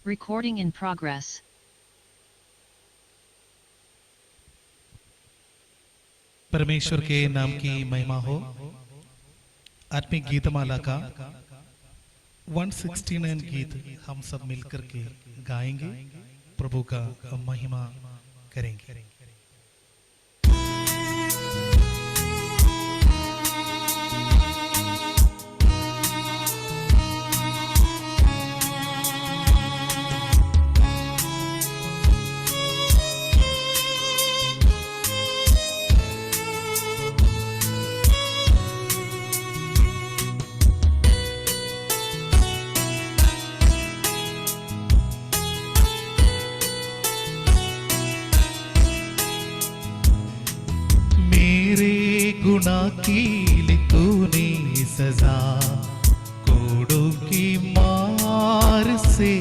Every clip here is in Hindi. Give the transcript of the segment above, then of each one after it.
Recording in progress. परमेश्वर के नाम की महिमा हो। आत्मिक गीतमाला का 169 गीत हम सब मिलकर के गाएंगे, प्रभु का महिमा करेंगे। गुना की ली तूने सजा, कोड़ों की मार से।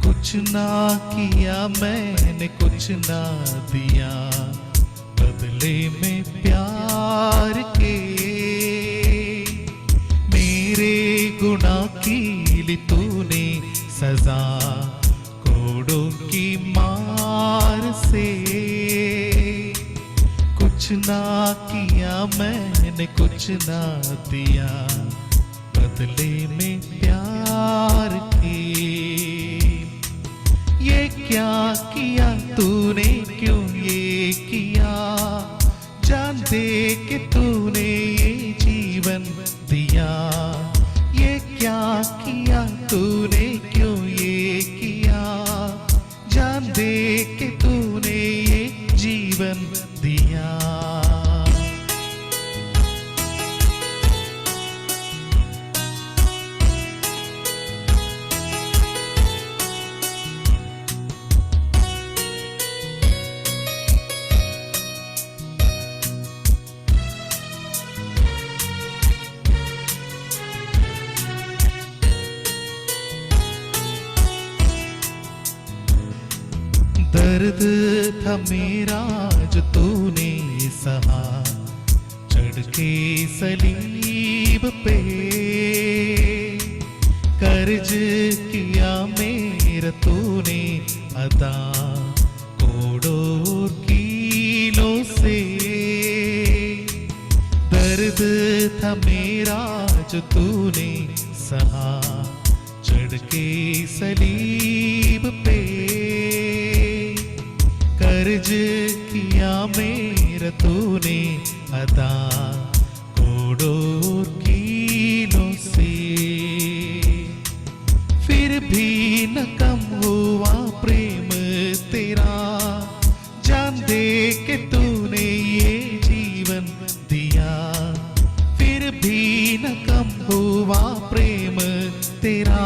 कुछ ना किया मैंने, कुछ ना दिया बदले में प्यार के। मेरे गुना की ली तूने सजा, कोड़ों की मार से। कुछ ना किया मैंने, कुछ ना दिया बदले में प्यार के। ये क्या किया तूने, क्यों ये किया, जान दे के तूने ये जीवन दिया। ये क्या किया तूने, क्यों ये किया, जान दे के तूने ये जीवन दिया। दर्द था मेरा जो तूने सहा, चढ़ के सलीब पे। कर्ज किया मेरा तूने अदा, कोड़ों कीलों से। दर्द था मेरा जो तूने सहा, चढ़ के सलीब पे। कर्ज किया मेरा तूने अदा, कोड़ों कीलों से। फिर भी न कम हुआ प्रेम तेरा, जान दे के तूने ये जीवन दिया। फिर भी न कम हुआ प्रेम तेरा,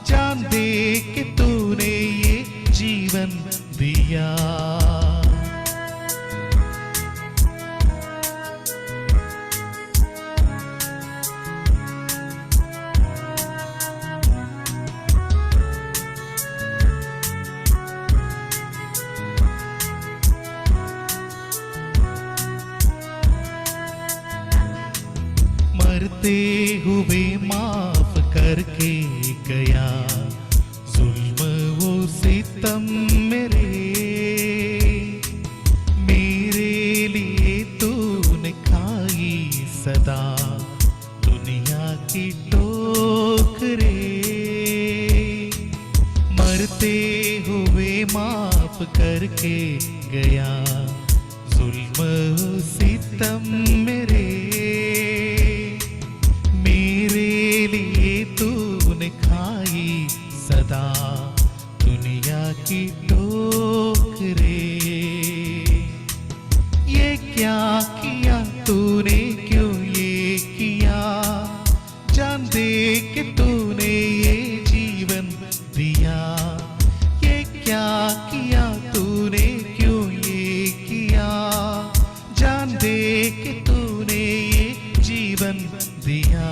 जान दे के तूने ये जीवन दिया। मरते हुए माफ करके गया, जुल्म वो सितम मेरे। मेरे लिए तूने खाई सदा दुनिया की ठोकरे। मरते हुए माफ करके गया, जुल्म सितम मेरे। मेरे लिए तूने खाई सदा दुनिया की ठोकरे। ये क्या किया तूने, क्यों ये किया, जान दे के तूने ये जीवन दिया। ये क्या किया तूने, क्यों ये किया, जान दे के तूने ये जीवन दिया।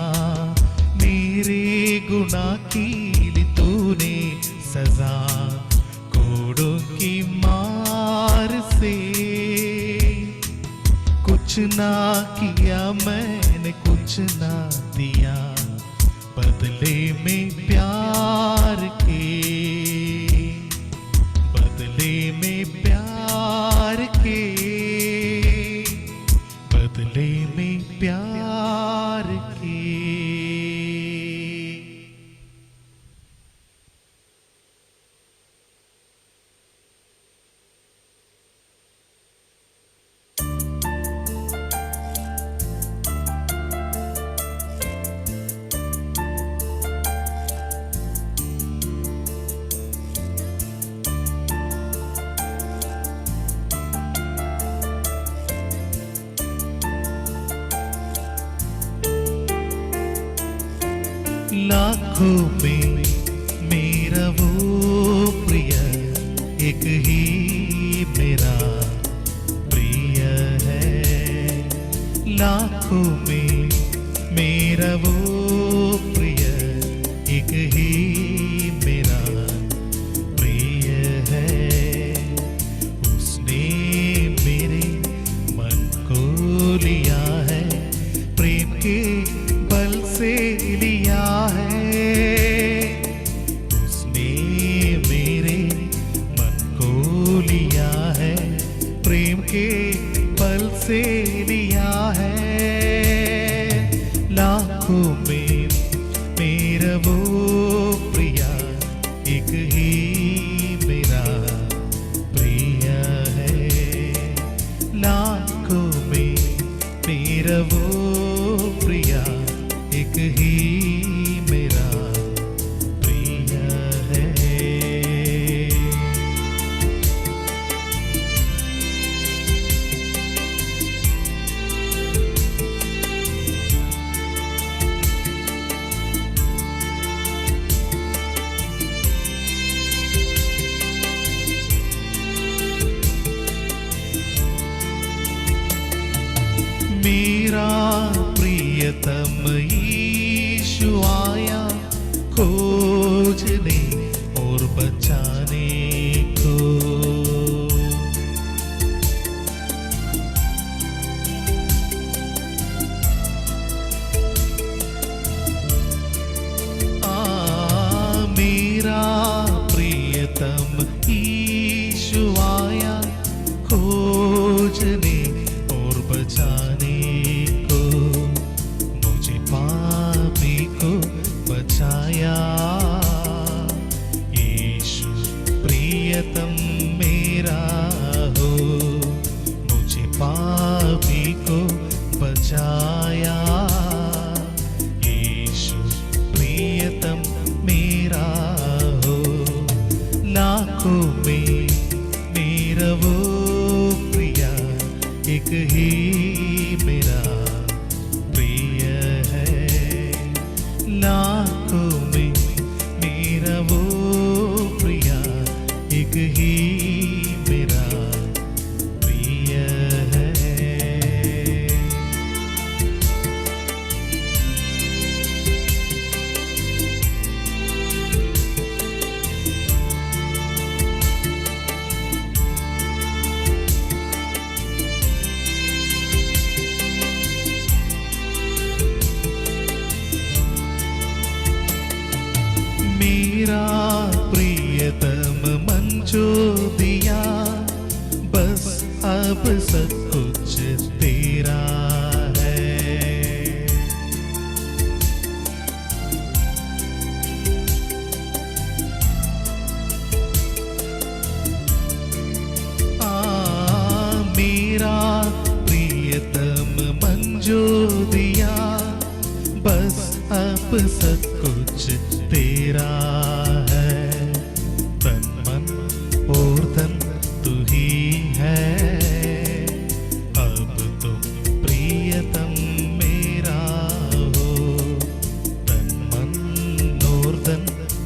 मेरे गुनाह की ली तूने सजा, कोड़ों की मार से। कुछ ना किया मैंने, कुछ ना दिया बदले में प्यार लाखों में मेरा वो प्रिय एक ही मेरा प्रिय है। लाखों में मेरा वो प्रिय एक ही मेरा प्रिय है। उसने मेरे मन को लिया है, प्रेम के बल से लिया है। उसने मेरे मन को लिया है, प्रेम के बल से लिया है। लाखों में मेरा वो प्रिया एक ही मेरा प्रिय है। लाखों में मेरा वो प्रिया एक ही मेरा प्रिय है। मेरा प्रियतम यीशु आया खोजने और बचाने को। मेरा प्रियतम यीशु आया खोजने और बचाने को। मुझे पापी को बचाया। यीशु प्रियतम मेरा हो, मुझे पापी को बचाया। यीशु प्रियतम मेरा हो। लाखों में मेरा वो प्रिया एक ही मेरा प्रिय है। लाखों में मेरा वो प्रिया एक ही मेरा प्रिय है। मेरा प्रियतम मन जो दिया, बस अब सब कुछ तेरा है। मेरा प्रियतम मन जो दिया, बस अब सब कुछ तेरा है। तन मन और धन तू ही है। अब तो प्रियतम मेरा हो। तन मन और धन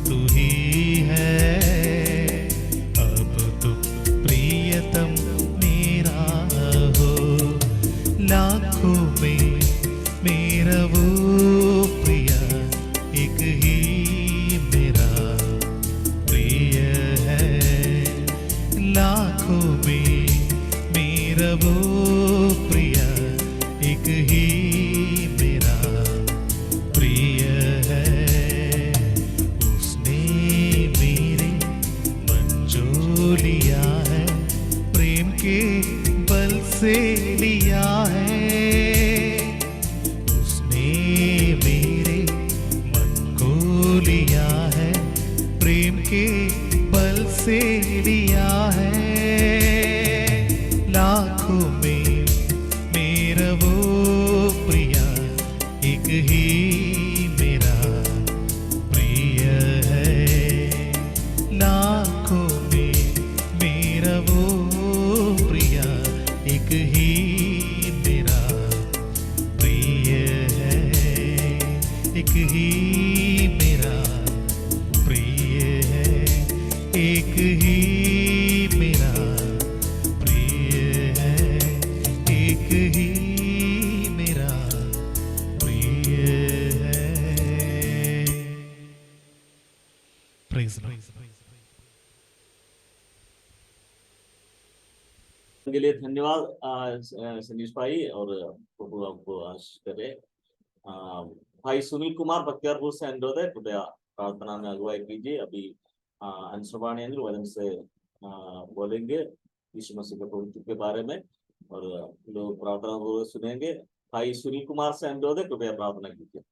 तू ही है। अब तो प्रियतम मेरा हो। लाखों में मेरा वो प्रिया एक ही मेरा प्रिय है। लाखों में मेरा वो प्रिया एक ही मेरा प्रिय है। उसने मेरे मन जो लिया है, प्रेम के बल से लिया है। मेरे मन को लिया है, प्रेम के बल से लिया है। लाखों में मेरा वो प्रिया एक ही मेरा प्रिय है। लाखों में मेरा वो प्रिया एक ही मेरा प्रिय है। एक ही एक ही मेरा प्रिय है, एक ही मेरा प्रिय है। प्रेज के लिए धन्यवाद सनीश भाई, और प्रभु आपको आशीष करे। भाई सुनील कुमार बख्तियारपुर से अनुरोध है, कृपया प्रार्थना में अगुवाई कीजिए। अभी अंशवाणी वचन से बोलेंगे यीशु मसीह के पवित्र के बारे में, और लोग प्रार्थना को सुनेंगे। भाई सुनील कुमार से अनुरोध है, कृपया प्रार्थना कीजिए।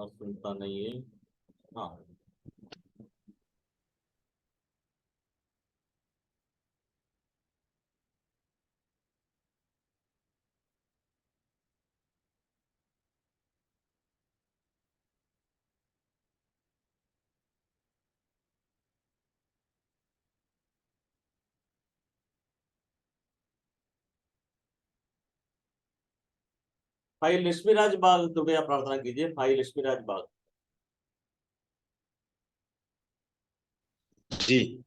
सुनता नहीं है। हाँ, भाई लक्ष्मीराज बाग, कृपया प्रार्थना कीजिए। भाई लक्ष्मीराज बाग। जी,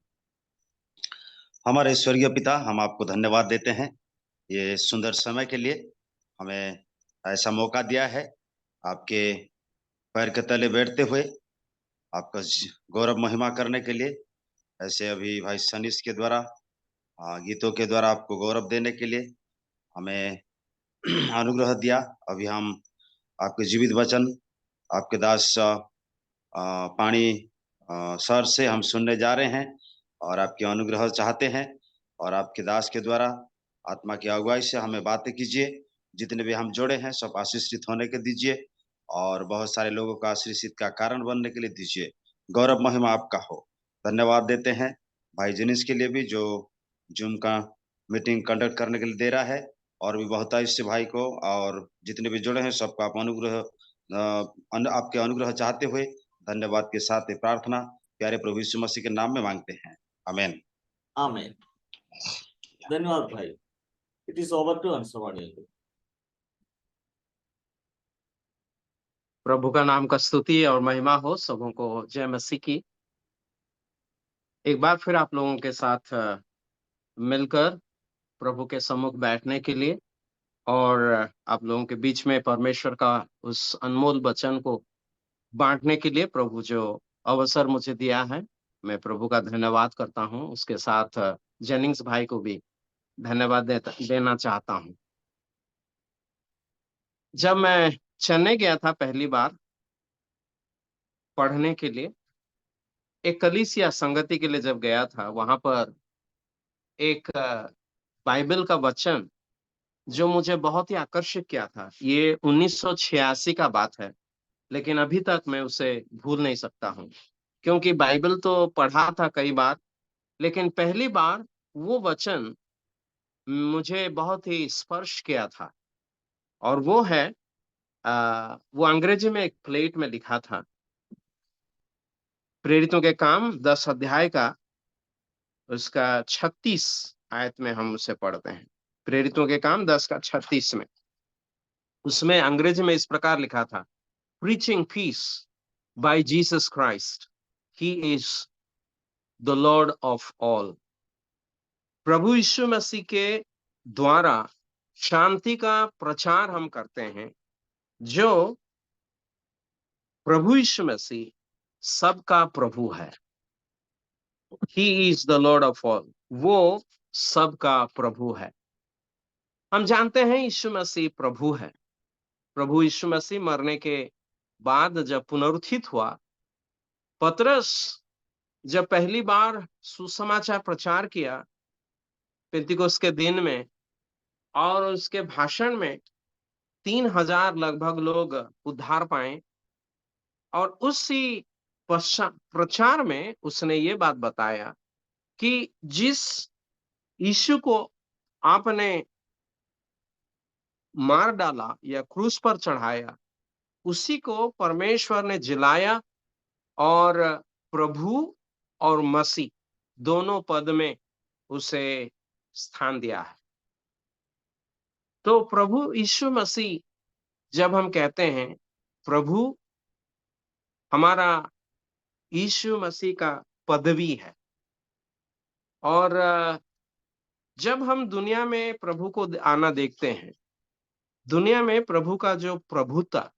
हमारे स्वर्गीय पिता, हम आपको धन्यवाद देते हैं ये सुंदर समय के लिए। हमें ऐसा मौका दिया है आपके पैर के तले बैठते हुए आपका गौरव महिमा करने के लिए। ऐसे अभी भाई सनीश के द्वारा गीतों के द्वारा आपको गौरव देने के लिए हमें अनुग्रह दिया। अभी हम आपके जीवित वचन, आपके दास पानी सर से हम सुनने जा रहे हैं, और आपके अनुग्रह चाहते हैं, और आपके दास के द्वारा आत्मा की अगुवाई से हमें बातें कीजिए। जितने भी हम जोड़े हैं सब आशीषित होने के दीजिए, और बहुत सारे लोगों का आशीषित का कारण बनने के लिए दीजिए। गौरव महिमा आपका हो। धन्यवाद देते हैं भाई जिनिस के लिए भी, जो जूम का मीटिंग कंडक्ट करने के लिए दे रहा है, और भी बहुत इससे भाई को, और जितने भी जुड़े हैं सबका आप अनुग्रह आपके अनुग्रह चाहते हुए धन्यवाद के साथ ये प्रार्थना प्यारे प्रभु यीशु मसीह के नाम में मांगते हैं, आमीन। आमीन। धन्यवाद भाई। It is over to Anshvani. प्रभु का नाम का स्तुति और महिमा हो। सबों को जय मसीह की। एक बार फिर आप लोगों के साथ मिलकर प्रभु के सम्मुख बैठने के लिए, और आप लोगों के बीच में परमेश्वर का उस अनमोल वचन को बांटने के लिए प्रभु जो अवसर मुझे दिया है, मैं प्रभु का धन्यवाद करता हूं। उसके साथ जेनिंग्स भाई को भी धन्यवाद देना चाहता हूं। जब मैं चेन्नई गया था पहली बार पढ़ने के लिए, एक कलीसिया संगति के लिए जब गया था, वहां पर एक बाइबल का वचन जो मुझे बहुत ही आकर्षित किया था। ये 1986 का बात है, लेकिन अभी तक मैं उसे भूल नहीं सकता हूँ। क्योंकि बाइबल तो पढ़ा था कई बार, लेकिन पहली बार वो वचन मुझे बहुत ही स्पर्श किया था। और वो है वो अंग्रेजी में एक प्लेट में लिखा था। प्रेरितों के काम 10 अध्याय का उसका 36 आयत में हम उसे पढ़ते हैं। प्रेरितों के काम 10 का 36 में, उसमें अंग्रेजी में इस प्रकार लिखा था, preaching peace by Jesus Christ, he is the Lord of all. प्रभु यीशु मसीह के द्वारा शांति का प्रचार हम करते हैं। जो प्रभु यीशु मसीह सबका प्रभु है, ही is the Lord of all, वो सबका प्रभु है। हम जानते हैं यीशु मसीह प्रभु है। प्रभु यीशु मसीह मरने के बाद जब पुनरुत्थित हुआ, पतरस जब पहली बार सुसमाचार प्रचार किया पेंतिकोस्त के दिन में, और उसके भाषण में 3000 लगभग लोग उद्धार पाए, और उसी प्रचार में उसने ये बात बताया कि जिस यीशु को आपने मार डाला या क्रूस पर चढ़ाया, उसी को परमेश्वर ने जिलाया और प्रभु और मसीह दोनों पद में उसे स्थान दिया है। तो प्रभु यीशु मसीह, जब हम कहते हैं प्रभु, हमारा यीशु मसीह का पदवी है। और जब हम दुनिया में प्रभु को आना देखते हैं, दुनिया में प्रभु का जो प्रभुता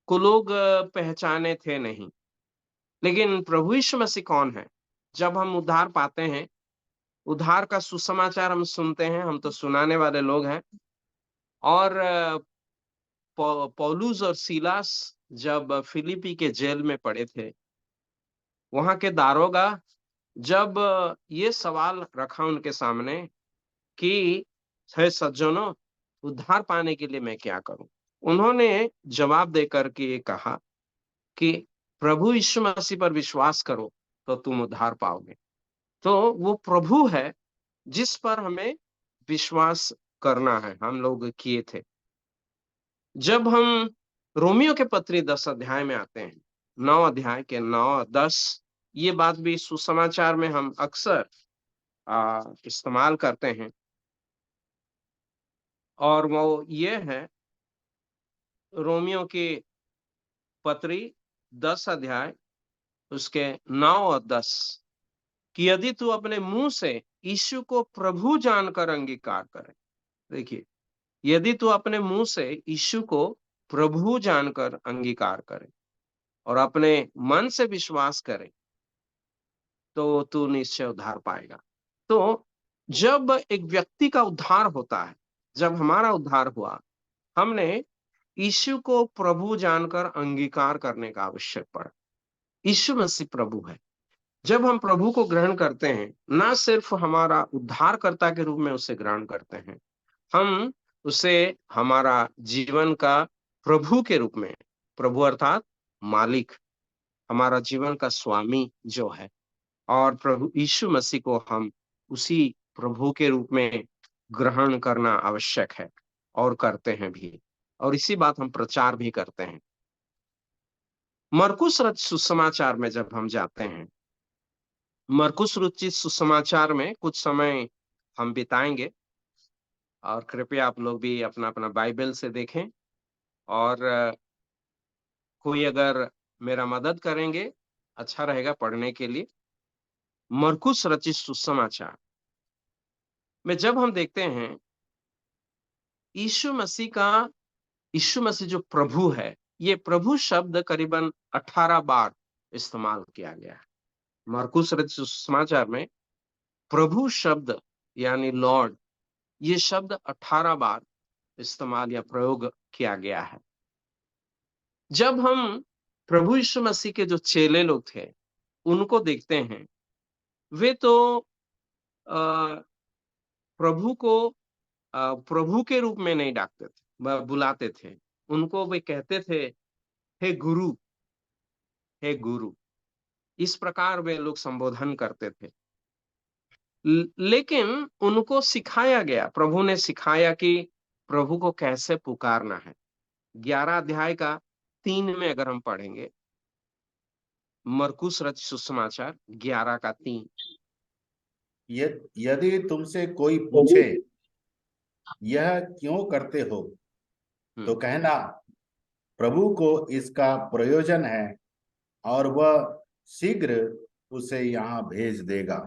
को लोग पहचाने थे नहीं। लेकिन प्रभु यीशु मसीह कौन है? जब हम उद्धार पाते हैं, उद्धार का सुसमाचार हम सुनते हैं, हम तो सुनाने वाले लोग हैं। और पौलुस और सीलास जब फिलिपी के जेल में पड़े थे, वहां के दारोगा जब ये सवाल रखा उनके सामने कि हे सज्जनों, उद्धार पाने के लिए मैं क्या करूं, उन्होंने जवाब देकर के ये कहा कि प्रभु यीशु मसीह पर विश्वास करो तो तुम उद्धार पाओगे। तो वो प्रभु है जिस पर हमें विश्वास करना है, हम लोग किए थे। जब हम रोमियो के पत्री 10 अध्याय में आते हैं, 9 अध्याय के 9 10, ये बात भी सुसमाचार में हम अक्सर इस्तेमाल करते हैं। और वो ये है, रोमियो की पत्री 10 अध्याय उसके 9 और 10, कि यदि तू अपने मुंह से यीशु को प्रभु जानकर अंगीकार करे। देखिए, यदि तू अपने मुंह से यीशु को प्रभु जानकर अंगीकार करे और अपने मन से विश्वास करे तो तू निश्चय उद्धार पाएगा। तो जब एक व्यक्ति का उद्धार होता है, जब हमारा उद्धार हुआ, हमने यीशु को प्रभु जानकर अंगीकार करने का आवश्यक पड़ा। यीशु मसीह प्रभु है। जब हम प्रभु को ग्रहण करते हैं, ना सिर्फ हमारा उद्धारकर्ता के रूप में उसे ग्रहण करते हैं, हम उसे हमारा जीवन का प्रभु के रूप में, प्रभु अर्थात मालिक, हमारा जीवन का स्वामी जो है, और प्रभु यीशु मसीह को हम उसी प्रभु के रूप में ग्रहण करना आवश्यक है और करते हैं भी। और इसी बात हम प्रचार भी करते हैं। मरकुस रचित सुसमाचार में जब हम जाते हैं, मरकुस रचित सुसमाचार में कुछ समय हम बिताएंगे, और कृपया आप लोग भी अपना अपना बाइबल से देखें। और कोई अगर मेरा मदद करेंगे, अच्छा रहेगा पढ़ने के लिए। मरकुस रचित सुसमाचार में जब हम देखते हैं यीशु मसीह जो प्रभु है, ये प्रभु शब्द करीबन 18 बार इस्तेमाल किया गया है। मरकुस रचित सुसमाचार में प्रभु शब्द यानी लॉर्ड, ये शब्द 18 बार इस्तेमाल या प्रयोग किया गया है। जब हम प्रभु यीशु मसीह के जो चेले लोग थे उनको देखते हैं, वे तो प्रभु को प्रभु के रूप में नहीं डाकते थे, बुलाते थे। उनको वे कहते थे हे गुरु, हे गुरु, इस प्रकार वे लोग संबोधन करते थे। लेकिन उनको सिखाया गया, प्रभु ने सिखाया कि प्रभु को कैसे पुकारना है। 11 अध्याय का 3 में अगर हम पढ़ेंगे, मरकुस रचित सुसमाचार 11 का 3, यदि तुमसे कोई पूछे यह क्यों करते हो, तो कहना प्रभु को इसका प्रयोजन है और वह शीघ्र उसे यहाँ भेज देगा।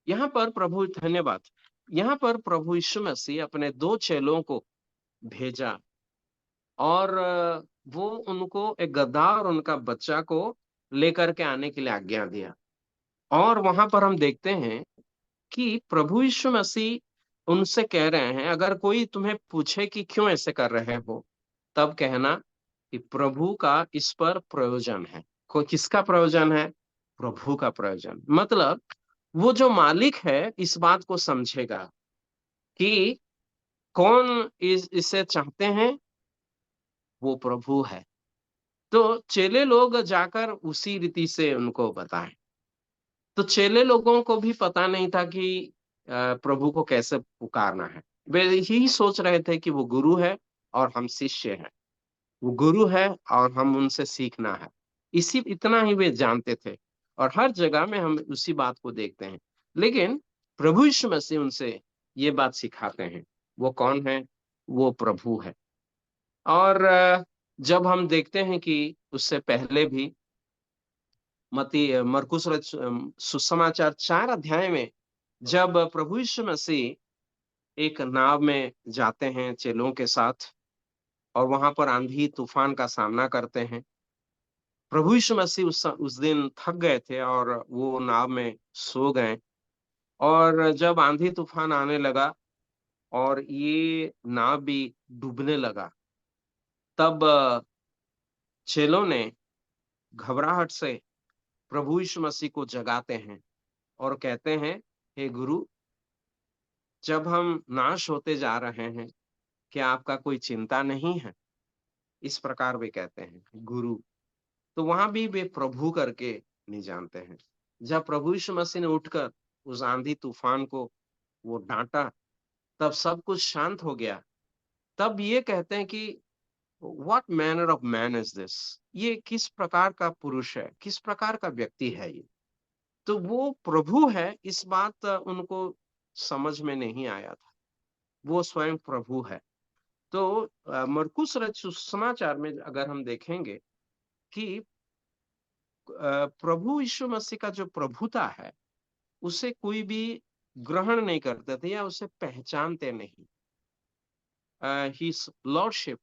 यहाँ पर प्रभु, धन्यवाद, यहाँ पर प्रभु यीशु मसीह अपने 2 चेलों को भेजा और वो उनको एक गदहा और उनका बच्चा को लेकर के आने के लिए आज्ञा दिया। और वहां पर हम देखते हैं कि प्रभु यीशु मसीह उनसे कह रहे हैं, अगर कोई तुम्हें पूछे कि क्यों ऐसे कर रहे हो, तब कहना कि प्रभु का इस पर प्रयोजन है। कोई किसका प्रयोजन है? प्रभु का प्रयोजन। मतलब वो जो मालिक है इस बात को समझेगा कि कौन इसे चाहते हैं, वो प्रभु है। तो चेले लोग जाकर उसी रीति से उनको बताएं। तो चेले लोगों को भी पता नहीं था कि प्रभु को कैसे पुकारना है। वे यही सोच रहे थे कि वो गुरु है और हम शिष्य हैं, वो गुरु है और हम उनसे सीखना है। इसी इतना ही वे जानते थे, और हर जगह में हम उसी बात को देखते हैं। लेकिन प्रभु यीशु मसीह उनसे ये बात सिखाते हैं। वो कौन है? वो प्रभु है। और जब हम देखते हैं कि उससे पहले भी मरकुस सुसमाचार 4 अध्याय में जब प्रभु यीशु मसीह एक नाव में जाते हैं चेलों के साथ, और वहां पर आंधी तूफान का सामना करते हैं। प्रभु यीशु मसीह उस दिन थक गए थे और वो नाव में सो गए, और जब आंधी तूफान आने लगा और ये नाव भी डूबने लगा, तब चेलों ने घबराहट से प्रभु यीशु मसीह को जगाते हैं और कहते हैं, हे गुरु, जब हम नाश होते जा रहे हैं, क्या आपका कोई चिंता नहीं है? इस प्रकार वे कहते हैं, गुरु। तो वहां भी वे प्रभु करके नहीं जानते हैं। जब प्रभु यीशु मसीह ने उठकर उस आंधी तूफान को वो डांटा, तब सब कुछ शांत हो गया। तब ये कहते हैं कि what manner of man is this? ये किस प्रकार का पुरुष है, किस प्रकार का व्यक्ति है ये? तो वो प्रभु है, इस बात उनको समझ में नहीं आया था। वो स्वयं प्रभु है। तो मरकुस रचित सुसमाचार में अगर हम देखेंगे कि प्रभु यीशु मसीह का जो प्रभुता है, उसे कोई भी ग्रहण नहीं करते थे या उसे पहचानते नहीं। हिज लॉर्डशिप,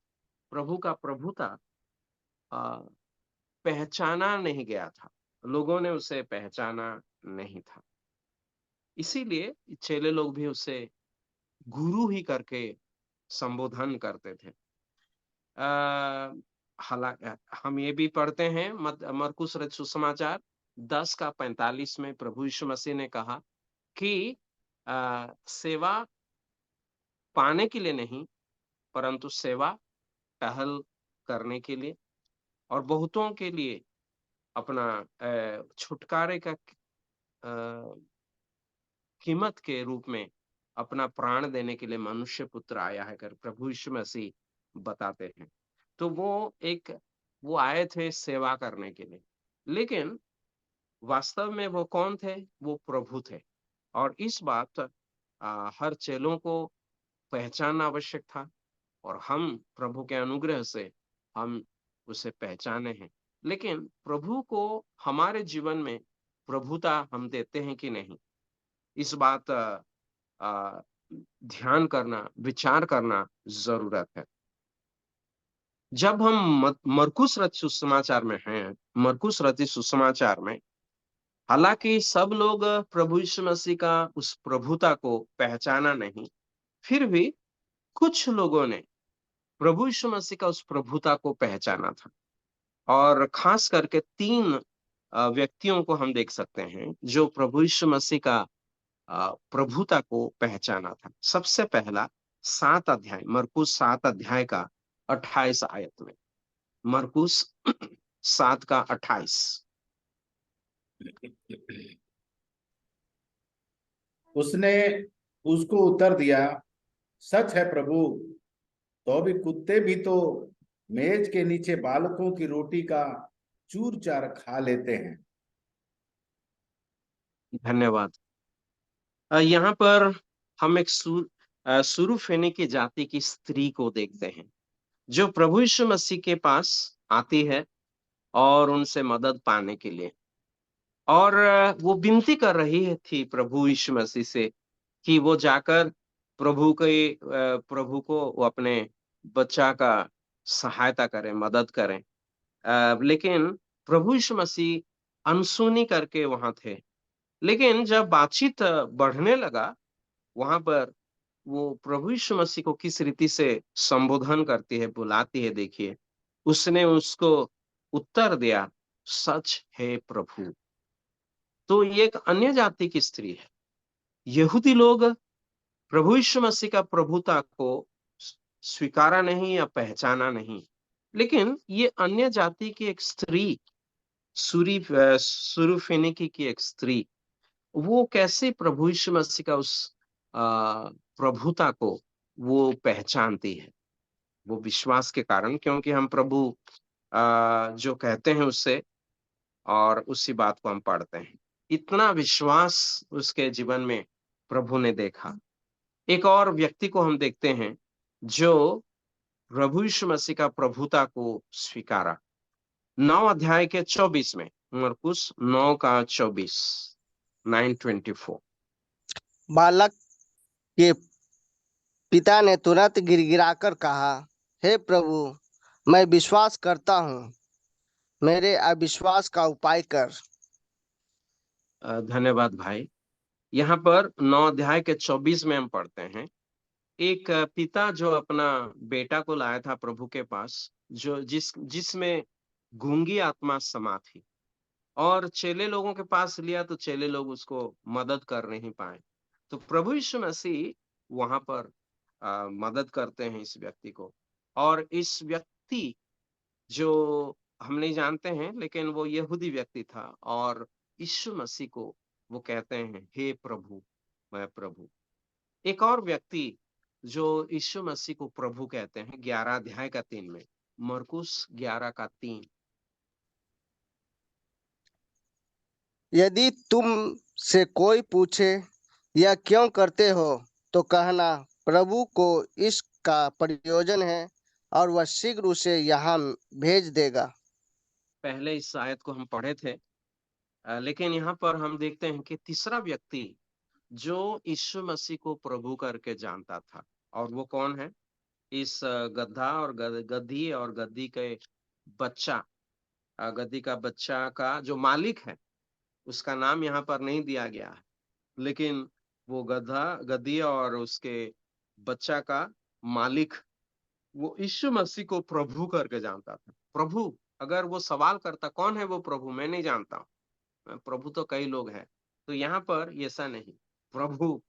प्रभु का प्रभुता अ, पहचाना नहीं गया था। लोगों ने उसे पहचाना नहीं था। इसीलिए चेले लोग भी उसे गुरु ही करके संबोधन करते थे। हालांकि हम ये भी पढ़ते हैं मरकुस रचित सुसमाचार 10 का 45 में प्रभु यीशु मसीह ने कहा कि सेवा पाने के लिए नहीं, परंतु सेवा टहल करने के लिए, और बहुतों के लिए अपना छुटकारे का कीमत के रूप में अपना प्राण देने के लिए मनुष्य पुत्र आया है कर प्रभु यीशु मसीह बताते हैं। तो वो आए थे सेवा करने के लिए, लेकिन वास्तव में वो कौन थे? वो प्रभु थे। और इस बात हर चेलों को पहचानना आवश्यक था, और हम प्रभु के अनुग्रह से हम उसे पहचाने हैं। लेकिन प्रभु को हमारे जीवन में प्रभुता हम देते हैं कि नहीं, इस बात ध्यान करना, विचार करना जरूरत है। जब हम मरकुस रचित सुसमाचार में हैं, मरकुस रचित सुसमाचार में हालांकि सब लोग प्रभु यीशु मसीह का उस प्रभुता को पहचाना नहीं, फिर भी कुछ लोगों ने प्रभु यीशु मसीह का उस प्रभुता को पहचाना था। और खास करके 3 व्यक्तियों को हम देख सकते हैं जो प्रभु यीशु मसीह का प्रभुता को पहचाना था। सबसे पहला 7 अध्याय, मरकुस 7 अध्याय का 28 आयत में, मरकुस 7 का 28। उसने उसको उत्तर दिया, सच है प्रभु, तो भी कुत्ते भी तो मेज के नीचे बालकों की रोटी का चूर चार खा लेते हैं। धन्यवाद। यहाँ पर हम एक सुरूफेनी जाति की स्त्री को देखते हैं जो प्रभु यीशु मसीह के पास आती है और उनसे मदद पाने के लिए, और वो विनती कर रही थी प्रभु यीशु मसीह से कि वो जाकर प्रभु को वो अपने बच्चा का सहायता करें, मदद करें। लेकिन प्रभु यीशु मसीह अनसुनी करके वहां थे। लेकिन जब बातचीत बढ़ने लगा, वहां पर वो प्रभु यीशु मसीह को किस रीति से संबोधन करती है, बुलाती है, देखिए। उसने उसको उत्तर दिया, सच है प्रभु। तो ये एक अन्य जाति की स्त्री है। यहूदी लोग प्रभु यीशु मसीह का प्रभुता को स्वीकारा नहीं या पहचाना नहीं, लेकिन ये अन्य जाति की एक स्त्री, सुरूफेनिकी की एक स्त्री, वो कैसे प्रभु यीशु मसीह का उस प्रभुता को वो पहचानती है? वो विश्वास के कारण, क्योंकि हम प्रभु जो कहते हैं उससे और उसी बात को हम पढ़ते हैं। इतना विश्वास उसके जीवन में प्रभु ने देखा। एक और व्यक्ति को हम देखते हैं जो प्रभु यीशु मसीह का प्रभुता को स्वीकारा। 9 अध्याय के 24 में, मरकुस 9 का 24, 9:24। बालक के पिता ने तुरंत गिड़गिड़ाकर कहा, हे प्रभु, मैं विश्वास करता हूँ, मेरे अविश्वास का उपाय कर। धन्यवाद भाई। यहाँ पर 9 अध्याय के 24 में हम पढ़ते हैं, एक पिता जो अपना बेटा को लाया था प्रभु के पास, जो जिसमें गूंगी आत्मा समा थी, और चेले लोगों के पास लिया तो चेले लोग उसको मदद कर नहीं पाए। तो प्रभु यीशु मसीह वहां पर मदद करते हैं इस व्यक्ति को। और इस व्यक्ति जो हम नहीं जानते हैं, लेकिन वो यहूदी व्यक्ति था, और यीशु मसीह को वो कहते हैं, हे प्रभु, मैं प्रभु। एक और व्यक्ति जो यीशु मसीह को प्रभु कहते हैं, 11 अध्याय का 3 में, मरकुस 11 का 3। यदि तुम से कोई पूछे यह क्यों करते हो, तो कहना, प्रभु को इसका प्रयोजन है और वह शीघ्र उसे यहाँ भेज देगा। पहले इस आयत को हम पढ़े थे, लेकिन यहाँ पर हम देखते हैं कि तीसरा व्यक्ति जो यीशु मसीह को प्रभु करके जानता था, और वो कौन है? इस गधा और गधी और गद्दी के बच्चा, गद्दी का बच्चा का जो मालिक है, उसका नाम यहाँ पर नहीं दिया गया है, लेकिन वो गद्दी और उसके बच्चा का मालिक, वो यीशु मसीह को प्रभु करके जानता था। प्रभु, अगर वो सवाल करता कौन है वो प्रभु, मैं नहीं जानता हूँ, प्रभु तो कई लोग हैं। तो यहाँ पर ऐसा नहीं, प्रभु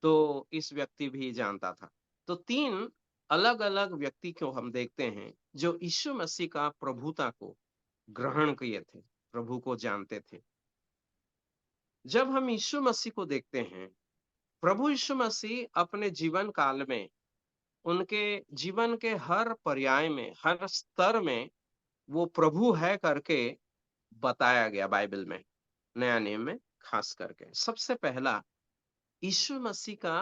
तो इस व्यक्ति भी जानता था। तो 3 अलग अलग व्यक्ति को हम देखते हैं जो यीशु मसीह का प्रभुता को ग्रहण किए थे, प्रभु को जानते थे। जब हम यीशु मसीह को देखते हैं, प्रभु यीशु मसीह अपने जीवन काल में, उनके जीवन के हर पर्याय में, हर स्तर में वो प्रभु है करके बताया गया बाइबल में, नया नियम में खास करके। सबसे पहला यीशु मसीह का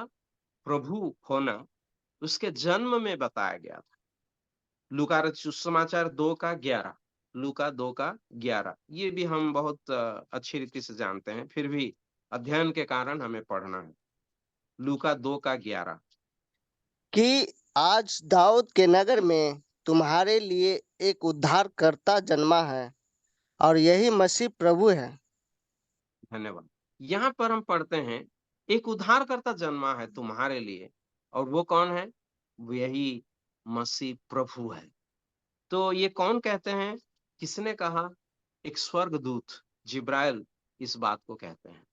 प्रभु होना उसके जन्म में बताया गया था। लूका सुसमाचार 2 का 11, लूका 2 का 11। ये भी हम बहुत अच्छी रीति से जानते हैं, फिर भी अध्ययन के कारण हमें पढ़ना है। लूका 2 का 11 कि आज दाऊद के नगर में तुम्हारे लिए एक उद्धारकर्ता जन्मा है, और यही मसीह प्रभु है। धन्यवाद। यहाँ पर हम पढ़ते हैं, एक उद्धारकर्ता जन्मा है तुम्हारे लिए, और वो कौन है? यही मसीह प्रभु है। तो ये कौन कहते हैं? किसने कहा? एक स्वर्गदूत जिब्राइल इस बात को कहते हैं,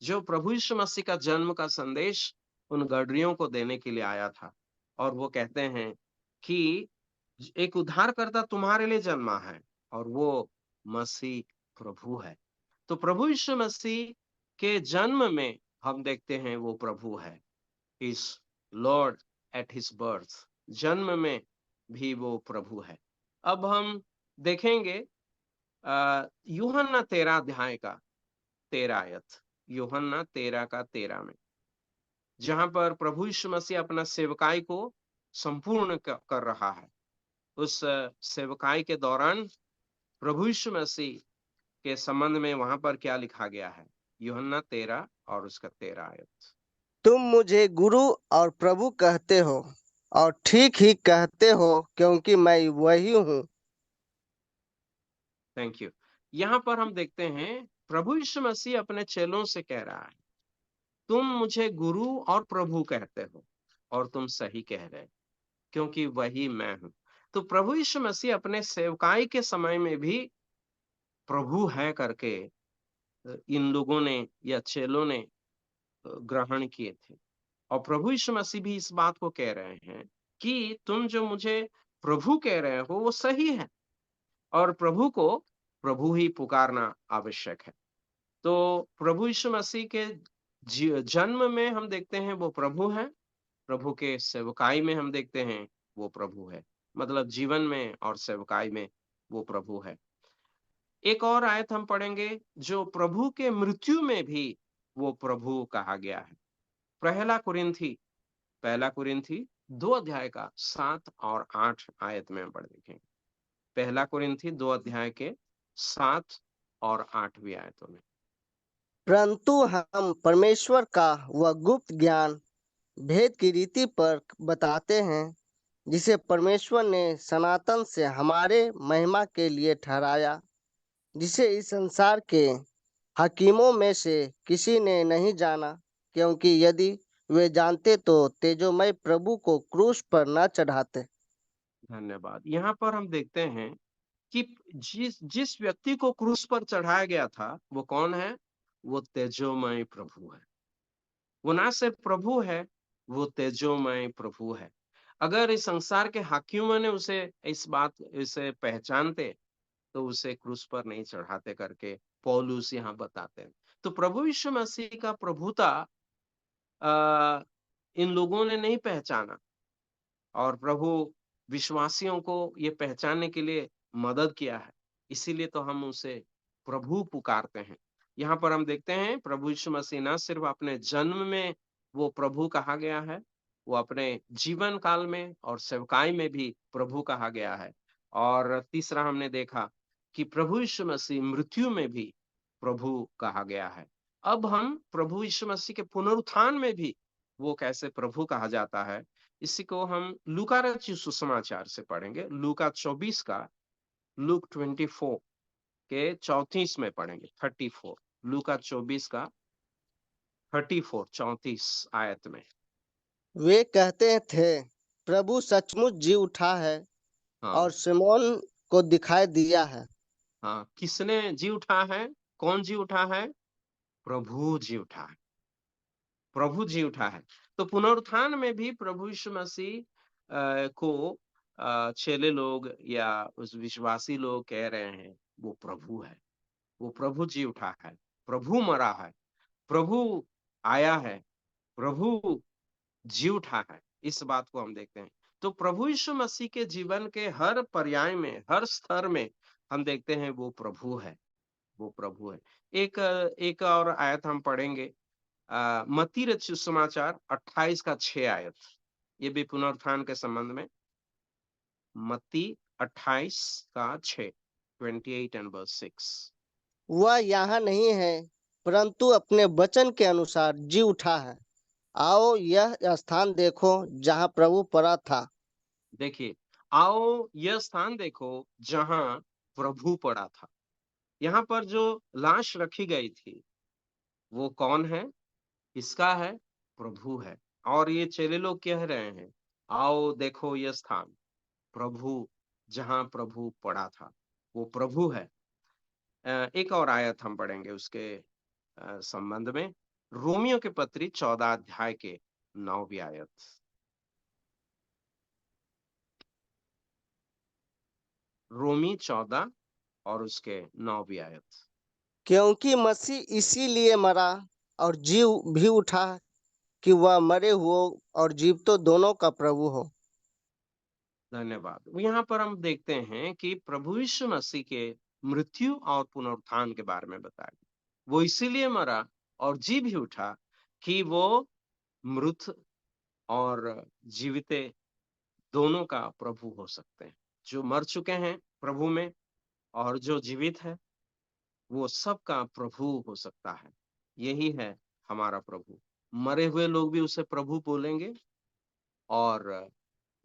जो प्रभु यीशु मसीह का जन्म का संदेश उन गडरियों को देने के लिए आया था। और वो कहते हैं कि एक उद्धारकर्ता तुम्हारे लिए जन्मा है, और वो मसीह प्रभु है। तो प्रभु यीशु मसीह के जन्म में हम देखते हैं वो प्रभु है। इस लॉर्ड एट हिज बर्थ, जन्म में भी वो प्रभु है। अब हम देखेंगे यूहन्ना 13 अध्याय का 13 आयत, यूहन्ना 13 का 13 में, जहां पर प्रभु यीशु मसीह अपना सेवकाई को संपूर्ण कर रहा है। उस सेवकाई के दौरान प्रभु यीशु मसीह के संबंध में वहां पर क्या लिखा गया है? यूहन्ना 13 और उसका 13 आयत। तुम मुझे गुरु और प्रभु कहते हो, और ठीक ही कहते हो, क्योंकि मैं वही हूँ। Thank you. यहाँ पर हम देखते हैं प्रभु यीशु मसीह अपने चेलों से कह रहा है, तुम मुझे गुरु और प्रभु कहते हो, और तुम सही कह रहे, क्योंकि वही मैं हूं। तो प्रभु यीशु मसीह अपने सेवकाई के समय में भी प्रभु है करके इन लोगों ने या चेलों ने ग्रहण किए थे। और प्रभु यीशु मसीह भी इस बात को कह रहे हैं कि तुम जो मुझे प्रभु कह रहे हो वो सही है, और प्रभु को प्रभु ही पुकारना आवश्यक है। तो प्रभु यीशु मसीह के जन्म में हम देखते हैं वो प्रभु है, प्रभु के सेवकाई में हम देखते हैं वो प्रभु है, मतलब जीवन में और सेवकाई में वो प्रभु है। एक और आयत हम पढ़ेंगे जो प्रभु के मृत्यु में भी वो प्रभु कहा गया है। पहला कुरिन्थी 2 अध्याय का 7 और 8 आयत में हम पढ़ देखेंगे। पहला कुरिन्थी 2 अध्याय के 7 और 8वीं आयतों में। परंतु हम परमेश्वर का वह गुप्त ज्ञान भेद की रीति पर बताते हैं, जिसे परमेश्वर ने सनातन से हमारे महिमा के लिए ठहराया, जिसे इस संसार के हकीमों में से किसी ने नहीं जाना, क्योंकि यदि वे जानते तो तेजोमय प्रभु को क्रूस पर न चढ़ाते। धन्यवाद। यहाँ पर हम देखते हैं कि जिस व्यक्ति को क्रूस पर चढ़ाया गया था वो कौन है? वो तेजोमय प्रभु है। वो ना सिर्फ प्रभु है, वो तेजोमय प्रभु है। अगर इस संसार के हाकिमों ने इसे पहचानते तो उसे क्रूस पर नहीं चढ़ाते करके पौलुस यहाँ बताते हैं। तो प्रभु यीशु मसीह का प्रभुता इन लोगों ने नहीं पहचाना, और प्रभु विश्वासियों को ये पहचानने के लिए मदद किया है। इसीलिए तो हम उसे प्रभु पुकारते हैं। यहाँ पर हम देखते हैं प्रभु यीशु मसीह न सिर्फ अपने जन्म में वो प्रभु कहा गया है, वो अपने जीवन काल में और सेवकाई में भी प्रभु कहा गया है। और तीसरा हमने देखा कि प्रभु यीशु मसीह मृत्यु में भी प्रभु कहा गया है। अब हम प्रभु यीशु मसीह के पुनरुत्थान में भी वो कैसे प्रभु कहा जाता है, इसी को हम लूका रचित सुसमाचार से पढ़ेंगे। लूका 24 का लूक 24 के 34 में पढ़ेंगे। 34 लूका 24 का 34 आयत में। वे कहते थे, प्रभु सचमुच जी उठा है हाँ और सिमोन को दिखाई दिया है। हाँ, किसने जी उठा है? कौन जी उठा है? प्रभु जी उठा है। प्रभु जी उठा है। तो पुनरुत्थान में भी प्रभु यीशु मसीह को चेले लोग या उस विश्वासी लोग कह रहे हैं वो प्रभु है, वो प्रभु जी उठा है, प्रभु मरा है, प्रभु आया है, प्रभु जी उठा है। इस बात को हम देखते हैं। तो प्रभु यीशु मसीह के जीवन के हर पर्याय में, हर स्तर में हम देखते हैं वो प्रभु है, वो प्रभु है। एक और आयत हम पढ़ेंगे, मत्ती रचित सुसमाचार 28 का 6 आयत। ये भी पुनरुत्थान के संबंध में। मत्ती 28 का 6, 28 and verse 6। वह यहाँ नहीं है, परंतु अपने वचन के अनुसार जी उठा है। आओ यह स्थान देखो जहाँ प्रभु पड़ा था। देखिए, आओ यह स्थान देखो जहां प्रभु पड़ा था। यहाँ पर जो लाश रखी गई थी वो कौन है? किसका है? प्रभु है। और ये चेले लोग कह रहे हैं आओ देखो यह स्थान, प्रभु जहां प्रभु पड़ा था, वो प्रभु है। एक और आयत हम पढ़ेंगे उसके संबंध में। रोमियो के पत्री 14 अध्याय के 9वीं आयत। रोमी 14 और उसके 9वीं आयत। क्योंकि मसीह इसीलिए मरा और जी भी उठा कि वह मरे हुए और जीवितों दोनों का प्रभु हो। धन्यवाद। यहाँ पर हम देखते हैं कि प्रभु यीशु मसीह के मृत्यु और पुनरुत्थान के बारे में बताया। वो इसीलिए मरा और जी भी उठा कि वो मृत और जीवित दोनों का प्रभु हो सकते हैं। जो मर चुके हैं प्रभु में और जो जीवित है वो सबका प्रभु हो सकता है। यही है हमारा प्रभु। मरे हुए लोग भी उसे प्रभु बोलेंगे और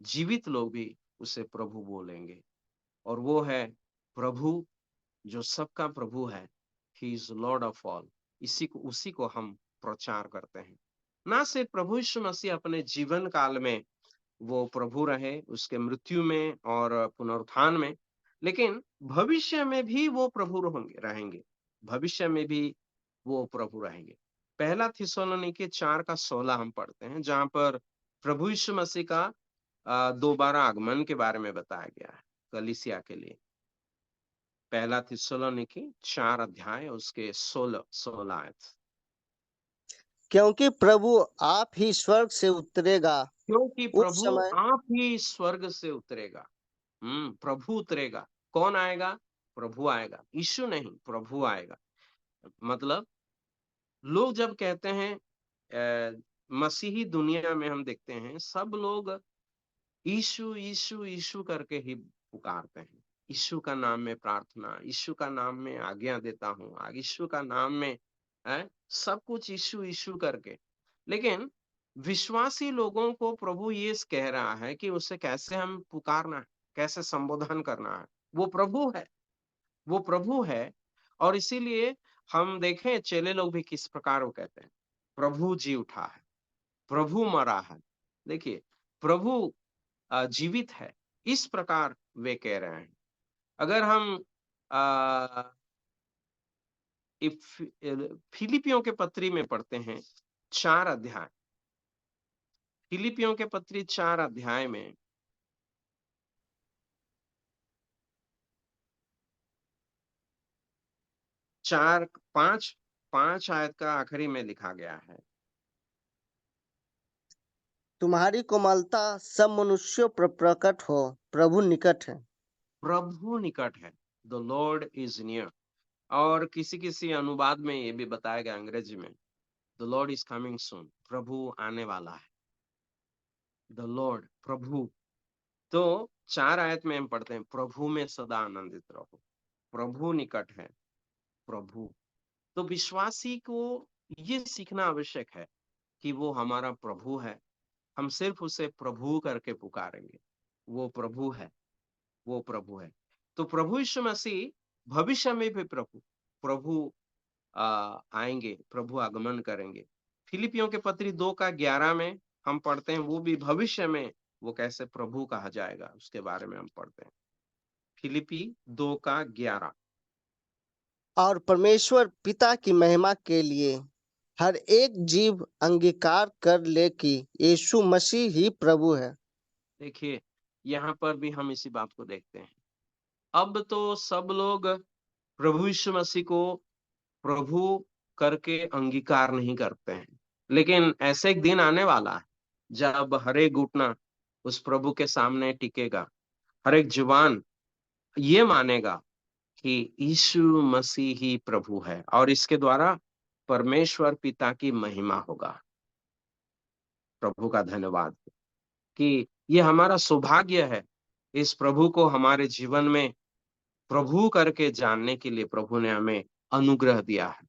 जीवित लोग भी उसे प्रभु बोलेंगे। और वो है प्रभु जो सबका प्रभु है। He is Lord of all. उसी को हम प्रचार करते हैं। ना सिर्फ प्रभु यीशु मसीह अपने जीवन काल में वो प्रभु रहे, उसके मृत्यु में और पुनरुत्थान में, लेकिन भविष्य में भी वो प्रभु रहेंगे। भविष्य में भी वो प्रभु रहेंगे। पहला थिस्सलुनीके 4 का 16 हम पढ़ते हैं, जहां पर प्रभु यीशु मसीह का दोबारा आगमन के बारे में बताया गया है कलीसिया के लिए। पहला थिस्सलुनीके 4 अध्याय उसके 16 आयत। क्योंकि प्रभु आप ही स्वर्ग से उतरेगा, क्योंकि उस प्रभु समय आप ही स्वर्ग से उतरेगा। प्रभु उतरेगा। कौन आएगा? प्रभु आएगा, यीशु नहीं, प्रभु आएगा। मतलब लोग जब कहते हैं मसीही दुनिया में हम देखते हैं सब लोग यीशु यीशु यीशु करके ही पुकारते हैं। यीशु का नाम में प्रार्थना, यीशु का नाम में आज्ञा देता हूँ, यीशु का नाम में सब कुछ यीशु यीशु करके। लेकिन विश्वासी लोगों को प्रभु ये कह रहा है कि उसे कैसे हम पुकारना है, कैसे संबोधन करना है। वो प्रभु है, वो प्रभु है। और इसीलिए हम देखें चेले लोग भी किस प्रकार वो कहते हैं, प्रभु जी उठा है, प्रभु मरा है। देखिए प्रभु जीवित है, इस प्रकार वे कह रहे हैं। अगर हम फिलिपियों के पत्री में पढ़ते हैं 4 अध्याय, फिलिपियों के पत्री 4 अध्याय में 5 आयत का आखिरी में लिखा गया है, तुम्हारी कोमलता सब मनुष्यों पर प्रकट हो, प्रभु निकट है। प्रभु निकट है, द लॉर्ड इज नियर। और किसी अनुवाद में ये भी बताया गया अंग्रेजी में, the Lord is coming soon, प्रभु आने वाला है, द लॉर्ड प्रभु। तो 4 आयत में हम पढ़ते हैं, प्रभु में सदा आनंदित रहो, प्रभु निकट है, प्रभु। तो विश्वासी को ये सीखना आवश्यक है कि वो हमारा प्रभु है, हम सिर्फ उसे प्रभु करके पुकारेंगे। वो प्रभु है, वो प्रभु है। तो प्रभु यीशु मसीह भविष्य में भी प्रभु आएंगे, प्रभु आगमन करेंगे। फिलिपियों के पत्री 2 का 11 में हम पढ़ते हैं, वो भी भविष्य में वो कैसे प्रभु कहा जाएगा उसके बारे में हम पढ़ते हैं। फिलिपी 2 का 11। और परमेश्वर पिता की महिमा के लिए हर एक जीव अंगीकार कर ले कि यीशु मसीह ही प्रभु है। देखिए यहाँ पर भी हम इसी बात को देखते हैं। अब तो सब लोग प्रभु यीशु मसीह को प्रभु करके अंगीकार नहीं करते हैं, लेकिन ऐसे एक दिन आने वाला है जब हर एक घुटना उस प्रभु के सामने टिकेगा, हर एक जुबान ये मानेगा कि यीशु मसीह ही प्रभु है, और इसके द्वारा परमेश्वर पिता की महिमा होगा। प्रभु का धन्यवाद कि ये हमारा सौभाग्य है, इस प्रभु को हमारे जीवन में प्रभु करके जानने के लिए प्रभु ने हमें अनुग्रह दिया है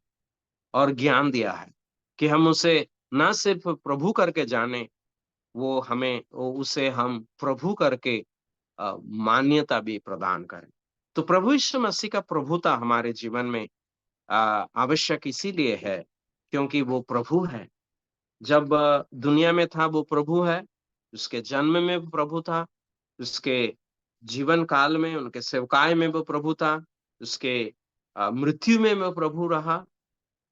और ज्ञान दिया है कि हम उसे न सिर्फ प्रभु करके जाने, उसे हम प्रभु करके मान्यता भी प्रदान करें। तो प्रभु यीशु मसीह का प्रभुता हमारे जीवन में आवश्यक इसीलिए है क्योंकि वो प्रभु है। जब दुनिया में था वो प्रभु है, उसके जन्म में वो प्रभु था, उसके जीवन काल में, उनके सेवकाय में वो प्रभु था, उसके मृत्यु में वो प्रभु रहा,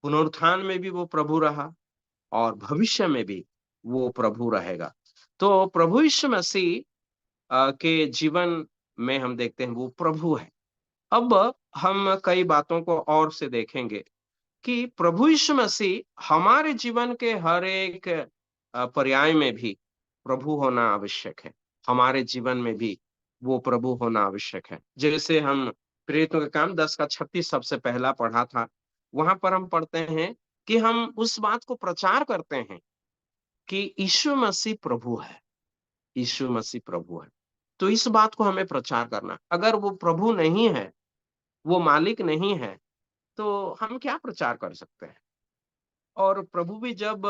पुनरुत्थान में भी वो प्रभु रहा, और भविष्य में भी वो प्रभु रहेगा। तो प्रभु यीशु मसीह के जीवन में हम देखते हैं वो प्रभु है। अब हम कई बातों को और से देखेंगे कि प्रभु यीशु मसीह हमारे जीवन के हर एक पर्याय में भी प्रभु होना आवश्यक है। हमारे जीवन में भी वो प्रभु होना आवश्यक है। जैसे हम प्रेरितों के काम 10 का 36 सबसे पहला पढ़ा था, वहां पर हम पढ़ते हैं कि हम उस बात को प्रचार करते हैं कि यीशु मसीह प्रभु है, यीशु मसीह प्रभु है। तो इस बात को हमें प्रचार करना। अगर वो प्रभु नहीं है, वो मालिक नहीं है, तो हम क्या प्रचार कर सकते हैं। और प्रभु भी जब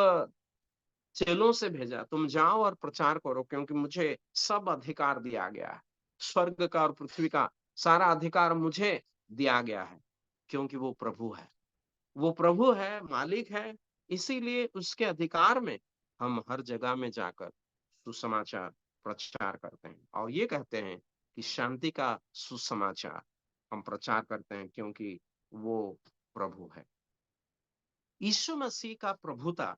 चेलों से भेजा, तुम जाओ और प्रचार करो क्योंकि मुझे सब अधिकार दिया गया है, स्वर्ग का और पृथ्वी का सारा अधिकार मुझे दिया गया है, क्योंकि वो प्रभु है, वो प्रभु है, मालिक है। इसीलिए उसके अधिकार में हम हर जगह में जाकर सुसमाचार प्रचार करते हैं और ये कहते हैं कि शांति का सुसमाचार हम प्रचार करते हैं क्योंकि वो प्रभु है। यीशु मसीह का प्रभुता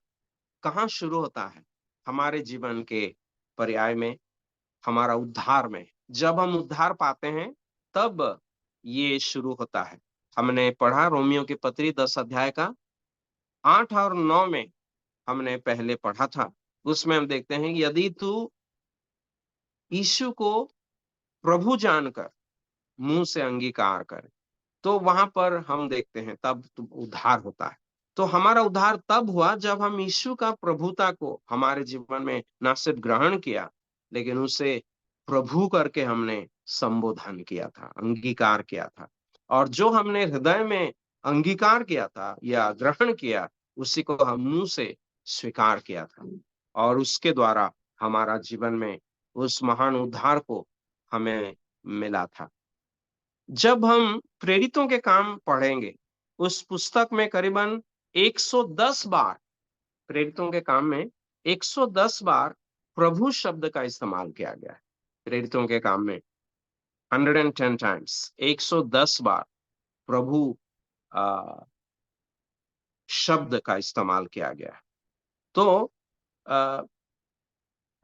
कहाँ शुरू होता है? हमारे जीवन के पर्याय में, हमारा उद्धार में। जब हम उद्धार पाते हैं तब ये शुरू होता है। हमने पढ़ा रोमियो की पत्री 10 अध्याय का 8 और 9 में हमने पहले पढ़ा था। उसमें हम देखते हैं कि यदि तू यीशु को प्रभु जानकर मुंह से अंगीकार करे, तो वहां पर हम देखते हैं तब तो उद्धार होता है। तो हमारा उद्धार तब हुआ जब हम यीशु का प्रभुता को हमारे जीवन में न सिर्फ ग्रहण किया, लेकिन उसे प्रभु करके हमने संबोधन किया था, अंगीकार किया था। और जो हमने हृदय में अंगीकार किया था या ग्रहण किया, उसी को हम मुंह से स्वीकार किया था, और उसके द्वारा हमारा जीवन में उस महान उद्धार को हमें मिला था। जब हम प्रेरितों के काम पढ़ेंगे, उस पुस्तक में करीबन 110 बार, प्रेरितों के काम में 110 बार प्रभु शब्द का इस्तेमाल किया गया है। प्रेरितों के काम में 110 टाइम्स, 110 बार प्रभु आ, शब्द का इस्तेमाल किया गया है। तो आ,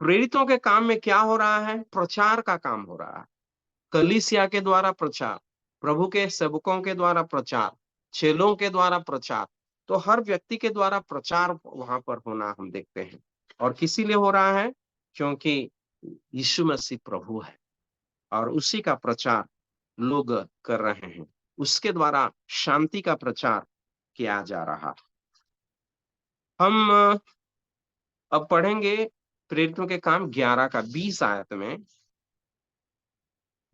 प्रेरितों के काम में क्या हो रहा है? प्रचार का काम हो रहा है। कलीसिया के द्वारा प्रचार, प्रभु के सेवकों के द्वारा प्रचार, चेलों के द्वारा प्रचार। तो हर व्यक्ति के द्वारा प्रचार वहां पर होना हम देखते हैं। और किसी लिए हो रहा है? क्योंकि यीशु मसीह प्रभु है और उसी का प्रचार लोग कर रहे हैं। उसके द्वारा शांति का प्रचार किया जा रहा। हम अब पढ़ेंगे प्रेरितों के काम 11 का 20 आयत में,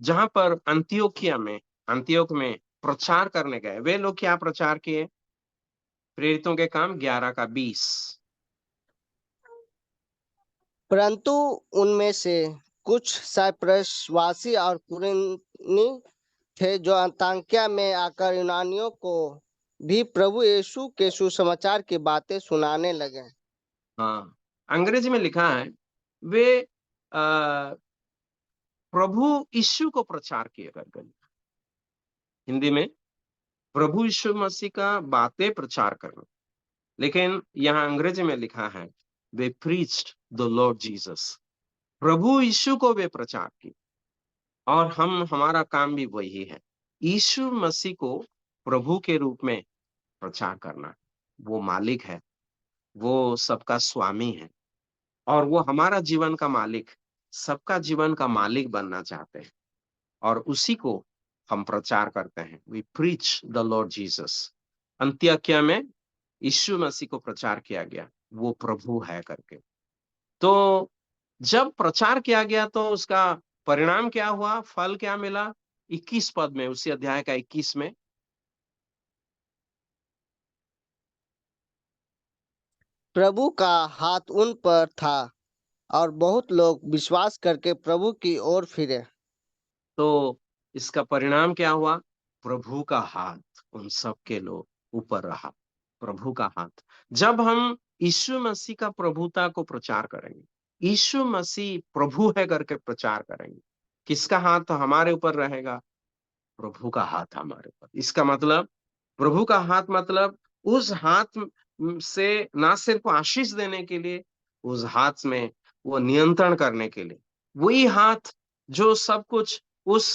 जहां पर अंत्योक में प्रचार करने गए। वे लोग क्या प्रचार किए? प्रेरितों के काम 11 का 20। परंतु उनमें से कुछ साइप्रसवासी और कुरेनी थे, जो अंताकिया में आकर यूनानियों को भी प्रभु यीशु के सुसमाचार की बातें सुनाने लगे। हाँ, अंग्रेजी में लिखा है वे प्रभु यीशु को प्रचार किए करके। हिंदी में प्रभु यीशु मसीह का बातें प्रचार करना, लेकिन यहाँ अंग्रेजी में लिखा है वे प्रीच्ड द लॉर्ड जीसस। प्रभु यीशु को वे प्रचार की। और हमारा काम भी वही है, यीशु मसीह को प्रभु के रूप में प्रचार करना। वो मालिक है, वो सबका स्वामी है, और वो हमारा जीवन का मालिक, सबका जीवन का मालिक बनना चाहते हैं। और उसी को हम प्रचार करते हैं। We preach the Lord Jesus. अंत्योक्या में यीशु मसीह को प्रचार किया गया, वो प्रभु है करके। तो जब प्रचार किया गया तो उसका परिणाम क्या हुआ, फल क्या मिला? 21 पद में, उसी अध्याय का 21 में, प्रभु का हाथ उन पर था और बहुत लोग विश्वास करके प्रभु की ओर फिरे। तो इसका परिणाम क्या हुआ? प्रभु का हाथ उन सब के लोग ऊपर रहा। प्रभु का हाथ। जब हम यीशु मसीह का प्रभुता को प्रचार करेंगे, यीशु मसीह प्रभु है करके प्रचार करेंगे, किसका हाथ हमारे ऊपर रहेगा? प्रभु का हाथ हमारे ऊपर। इसका मतलब, प्रभु का हाथ मतलब उस हाथ से ना सिर्फ आशीष देने के लिए, उस हाथ में वो नियंत्रण करने के लिए। वही हाथ जो सब कुछ उस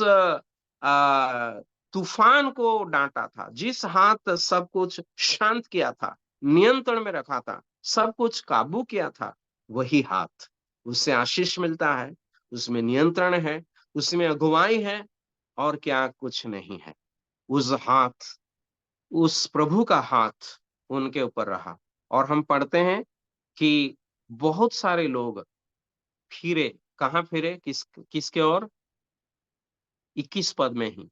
तूफान को डांटा था, जिस हाथ सब कुछ शांत किया था, नियंत्रण में रखा था, सब कुछ काबू किया था, वही हाथ। उससे आशीष मिलता है, उसमें नियंत्रण है, उसमें अगुवाई है, और क्या कुछ नहीं है। उस हाथ, उस प्रभु का हाथ उनके ऊपर रहा। और हम पढ़ते हैं कि बहुत सारे लोग फिरे। कहाँ फिरे? किसके ओर? 21 पद में ही।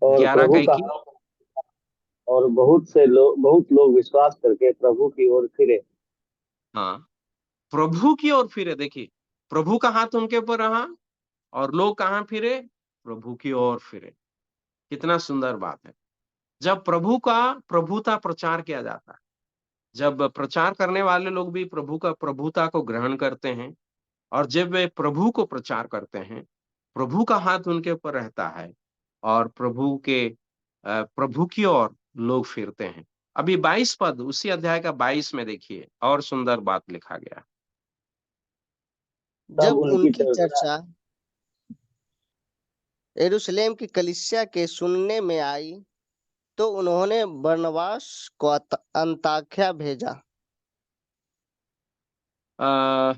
और 11 का प्रभु का 21। और बहुत लोग विश्वास करके प्रभु की ओर फिरे। हाँ, प्रभु की ओर फिरे। देखिए, प्रभु का हाथ उनके ऊपर रहा और लोग कहाँ फिरे? प्रभु की ओर फिरे। कितना सुंदर बात है। जब प्रभु का प्रभुता प्रचार किया जाता है, जब प्रचार करने वाले लोग भी प्रभु का प्रभुता को ग्रहण करते हैं, और जब वे प्रभु को प्रचार करते हैं, प्रभु का हाथ उनके ऊपर रहता है, और प्रभु की ओर लोग फिरते हैं। अभी 22 पद, उसी अध्याय का 22 में देखिए, और सुंदर बात लिखा गया। तब जब उनकी उनकी चर्चा चर्चा यरूशलेम की कलीसिया के सुनने में आई, तो उन्होंने बरनबास को अंताकिया भेजा। आ,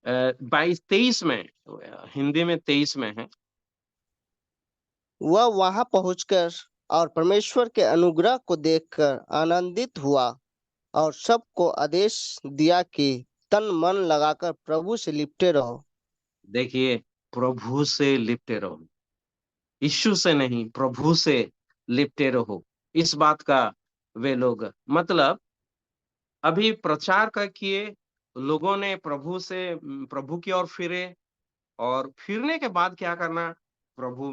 22-23 में, हिंदी में 23 में है। वह वहां पहुंचकर और परमेश्वर के अनुग्रह को देखकर आनंदित हुआ और सबको आदेश दिया कि तन मन लगाकर प्रभु से लिपटे रहो। देखिए, प्रभु से लिपटे रहो, यीशु से नहीं, प्रभु से लिपटे रहो। इस बात का वे लोग, मतलब अभी प्रचार का किए, लोगों ने प्रभु की ओर फिरे, और फिरने के बाद क्या करना, प्रभु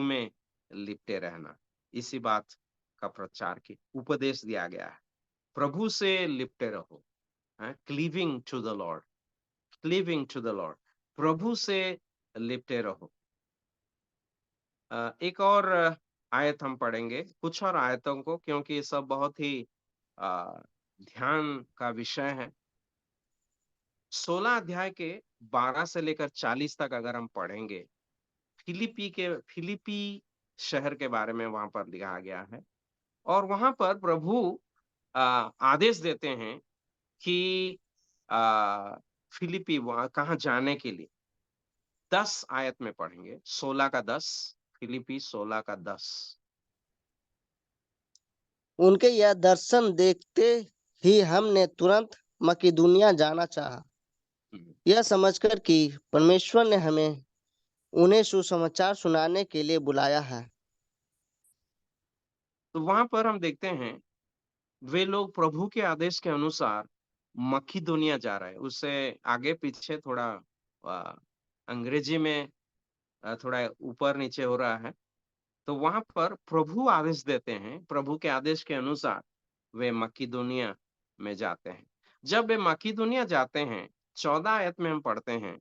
में लिपटे रहना। इसी बात का प्रचार की उपदेश दिया गया है। प्रभु से लिपटे रहो, cleaving to the Lord, cleaving to the Lord, प्रभु से लिपटे रहो। एक और आयत हम पढ़ेंगे, कुछ और आयतों को, क्योंकि ये सब बहुत ही ध्यान का विषय है। 16 अध्याय के 12 से लेकर 40 तक अगर हम पढ़ेंगे, फिलिपी शहर के बारे में वहां पर लिखा गया है, और वहां पर प्रभु आदेश देते हैं कि फिलिपी वहां कहाँ जाने के लिए। 10 आयत में पढ़ेंगे, 16 का 10, फिलिपी 16 का 10। उनके यह दर्शन देखते ही हमने तुरंत मकिदुनिया जाना चाहा, यह समझकर कि परमेश्वर ने हमें उन्हें सुसमाचार सुनाने के लिए बुलाया है। तो वहां पर हम देखते हैं वे लोग प्रभु के आदेश के अनुसार मकिदुनिया जा रहे हैं। उससे आगे पीछे थोड़ा अंग्रेजी में थोड़ा ऊपर नीचे हो रहा है। तो वहां पर प्रभु आदेश देते हैं, प्रभु के आदेश के अनुसार वे मकिदुनिया में जाते हैं। जब वे मकिदुनिया जाते हैं, 14 आयत में हम पढ़ते हैं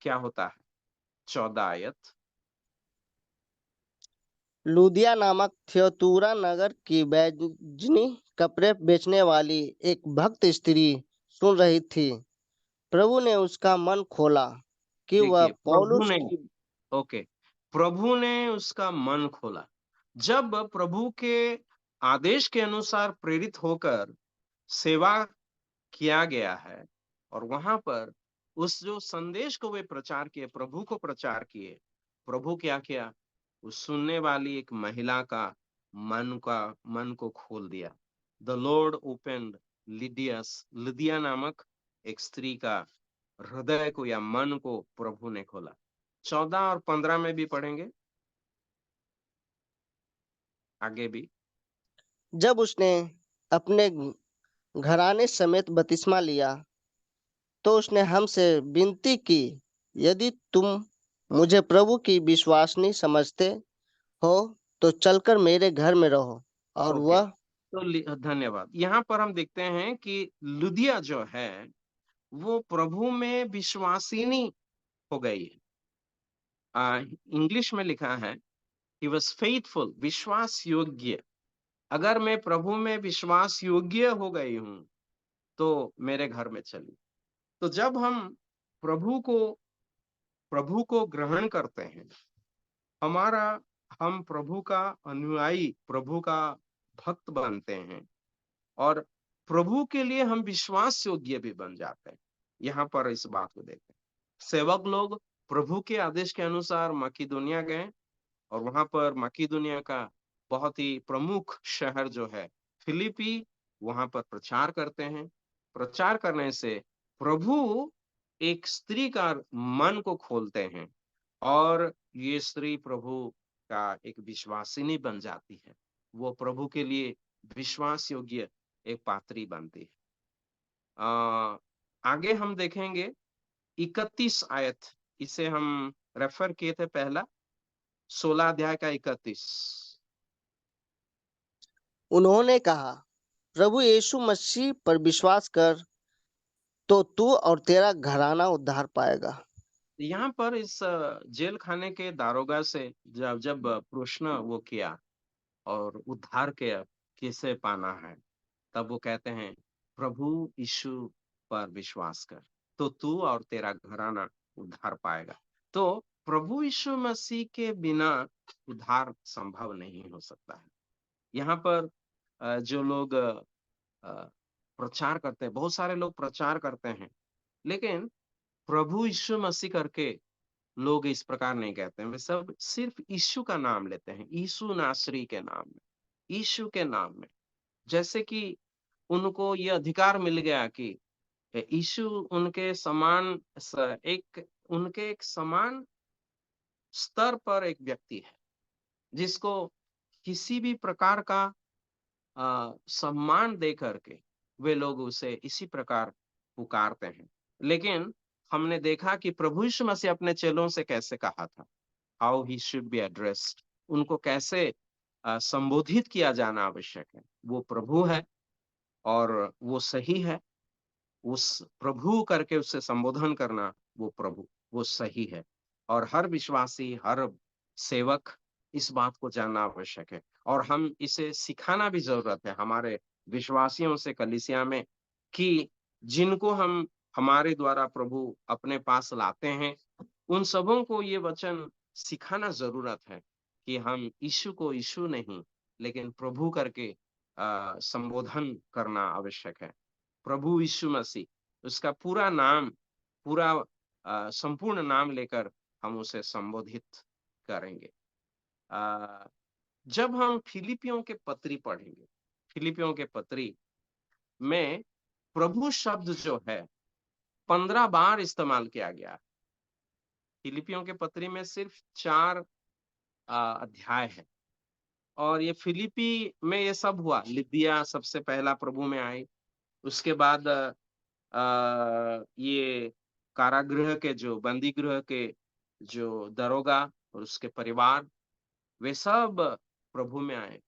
क्या होता है। 14 आयत, लुदिया नामक थियोतुरा नगर की बैजनी कपड़े बेचने वाली एक भक्त स्त्री सुन रही थी। प्रभु ने उसका मन खोला कि वह देखिए, पौलुस की ओके, प्रभु ने उसका मन खोला। जब प्रभु के आदेश के अनुसार प्रेरित होकर सेवा किया गया है, और वहां पर उस जो संदेश को वे प्रचार किए, प्रभु को प्रचार किए, प्रभु क्या किया, उस सुनने वाली एक महिला का मन को खोल दिया। द लॉर्ड ओपनड लिदिया नामक एक स्त्री का हृदय को या मन को प्रभु ने खोला। 14 और 15 में भी पढ़ेंगे, आगे भी। जब उसने अपने घराने समेत बपतिस्मा लिया तो उसने हमसे विनती की, यदि तुम मुझे प्रभु की विश्वासनी समझते हो तो चलकर मेरे घर में रहो। और ओके, वह तो धन्यवाद। यहाँ पर हम देखते हैं कि लुदिया जो है वो प्रभु में विश्वासिनी हो गई है। इंग्लिश में लिखा है ही वॉज फेथफुल, विश्वास योग्य। अगर मैं प्रभु में विश्वास योग्य हो गई हूं तो मेरे घर में चली। तो जब हम प्रभु को प्रभु को ग्रहण करते हैं, हमारा हम प्रभु का अनुयायी, प्रभु का भक्त बनते हैं, और प्रभु के लिए हम विश्वास योग्य भी बन जाते हैं। यहाँ पर इस बात को देखते हैं। सेवक लोग प्रभु के आदेश के अनुसार मकिदुनिया गए, और वहां पर मकिदुनिया का बहुत ही प्रमुख शहर जो है फिलिपी, वहां पर प्रचार करते हैं। प्रचार करने से प्रभु एक स्त्री का मन को खोलते हैं, और ये स्त्री प्रभु का एक विश्वासिनी बन जाती है। वो प्रभु के लिए विश्वास योग्य एक पात्री बनती है। आगे हम देखेंगे 31 आयत, इसे हम रेफर किए थे पहला, 16 अध्याय का 31। उन्होंने कहा, प्रभु यीशु मसीह पर विश्वास कर तो तू और तेरा घराना उद्धार पाएगा। यहाँ पर इस जेल खाने के दारोगा से जब जब प्रश्न वो किया और उद्धार के किसे पाना है, तब वो कहते हैं प्रभु यीशु पर विश्वास कर तो तू और तेरा घराना उद्धार पाएगा। तो प्रभु यीशु मसीह के बिना उद्धार संभव नहीं हो सकता है। यहाँ पर जो लोग प्रचार करते हैं, बहुत सारे लोग प्रचार करते हैं, लेकिन प्रभु यीशु मसीह करके लोग इस प्रकार नहीं कहते हैं। वे सब सिर्फ यीशु का नाम लेते हैं, यीशु नासरी के नाम में, यीशु के नाम में। जैसे कि उनको ये अधिकार मिल गया कि यीशु उनके समान उनके एक समान स्तर पर एक व्यक्ति है, जिसको किसी भी प्रकार का सम्मान दे करके वे लोग उसे इसी प्रकार पुकारते हैं। लेकिन हमने देखा कि प्रभु यीशु मसीह अपने चेलों से कैसे कहा था, how he should be addressed, उनको कैसे संबोधित किया जाना आवश्यक है। वो प्रभु है और वो सही है। उस प्रभु करके उससे संबोधन करना, वो प्रभु, वो सही है। और हर विश्वासी, हर सेवक इस बात को जानना आवश्यक है। और हम इसे सिखाना भी जरूरत है हमारे विश्वासियों से कलीसिया में, कि जिनको हम हमारे द्वारा प्रभु अपने पास लाते हैं, उन सबों को ये वचन सिखाना जरूरत है कि हम यीशु को यीशु नहीं, लेकिन प्रभु करके संबोधन करना आवश्यक है। प्रभु यीशु मसीह, उसका पूरा नाम, पूरा संपूर्ण नाम लेकर हम उसे संबोधित करेंगे। जब हम फिलिपियों के पत्री पढ़ेंगे, फिलिपियों के पत्री में प्रभु शब्द जो है 15 बार इस्तेमाल किया गया है। फिलिपियों के पत्री में सिर्फ 4 अध्याय है, और ये फिलिपी में ये सब हुआ। लिदिया सबसे पहला प्रभु में आई, उसके बाद ये कारागृह के जो बंदी गृह के जो दरोगा और उसके परिवार, वे सब प्रभु में आए।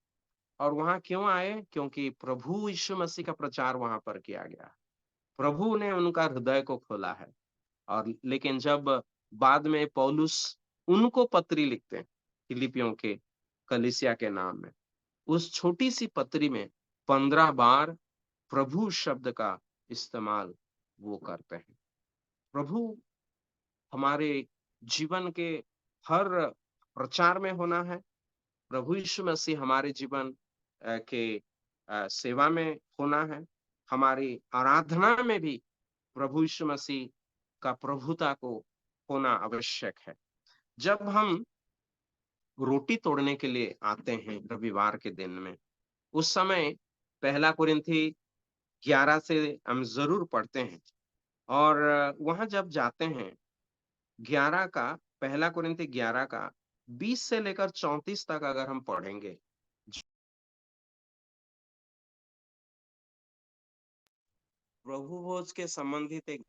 और वहां क्यों आए? क्योंकि प्रभु यीशु मसीह का प्रचार वहां पर किया गया। प्रभु ने उनका हृदय को खोला है। और लेकिन जब बाद में पौलुस उनको पत्री लिखते हैं फिलिपियों के कलीसिया के नाम में, उस छोटी सी पत्री में 15 बार प्रभु शब्द का इस्तेमाल वो करते हैं। प्रभु हमारे जीवन के हर प्रचार में होना है। प्रभु यीशु मसीह हमारे जीवन के सेवा में होना है। हमारी आराधना में भी प्रभु यीशु मसीह का प्रभुता को होना आवश्यक है। जब हम रोटी तोड़ने के लिए आते हैं रविवार के दिन में, उस समय 1 कुरिन्थी 11 से हम जरूर पढ़ते हैं। और वहां जब जाते हैं 11 का 1 कुरिन्थी 11 का 20 से लेकर 34 तक अगर हम पढ़ेंगे, प्रभु भोज के संबंधित एक,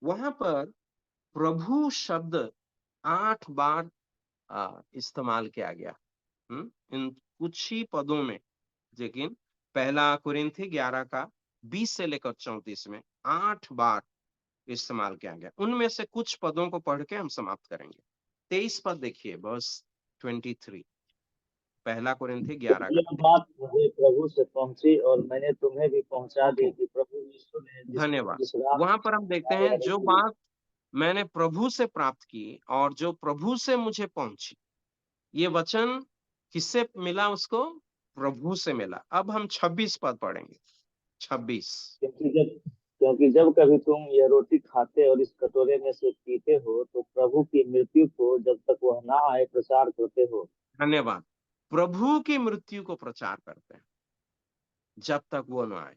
वहां पर प्रभु शब्द 8 बार इस्तेमाल किया गया। इन कुछ ही पदों में, लेकिन 1 कुरिन्थी 11 का 20 से लेकर 34 में 8 बार इस्तेमाल किया गया। उनमें से कुछ पदों को पढ़ के हम समाप्त करेंगे। 23 पद देखिए, वर्स 23, 1 कुरिन्थी 11 का। यह बात मुझे प्रभु से पहुंची और मैंने तुम्हें भी पहुंचा दी कि प्रभु यीशु ने धन्यवाद। जिस रात वहां पर हम देखते हैं, जो बात मैंने प्रभु से प्राप्त की और जो प्रभु से मुझे पहुंची, ये वचन किससे मिला? उसको प्रभु से मिला। अब हम 26 पद पढ़ेंगे। 26, क्योंकि जब कभी तुम यह रोटी खाते और इस कटोरे में से पीते हो तो प्रभु की मृत्यु को जब तक वह ना आए प्रचार करते हो। धन्यवाद। प्रभु की मृत्यु को प्रचार करते हैं जब तक वो न आए।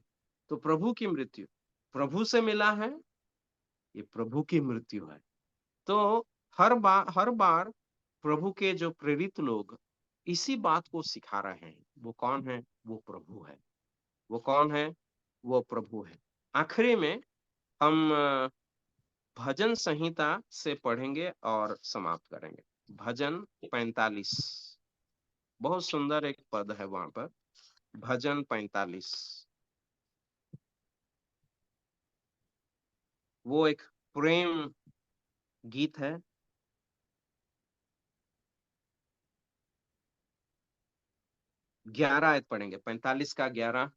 तो प्रभु की मृत्यु प्रभु से मिला है, ये प्रभु की मृत्यु है। तो हर बार प्रभु के जो प्रेरित लोग इसी बात को सिखा रहे हैं। वो कौन है? वो प्रभु है। वो कौन है? वो प्रभु है। आखिरी में हम भजन संहिता से पढ़ेंगे और समाप्त करेंगे। भजन 45, बहुत सुंदर एक पद है वहां पर। भजन 45, वो एक प्रेम गीत है। 11 आयत पढ़ेंगे, 45 का 11।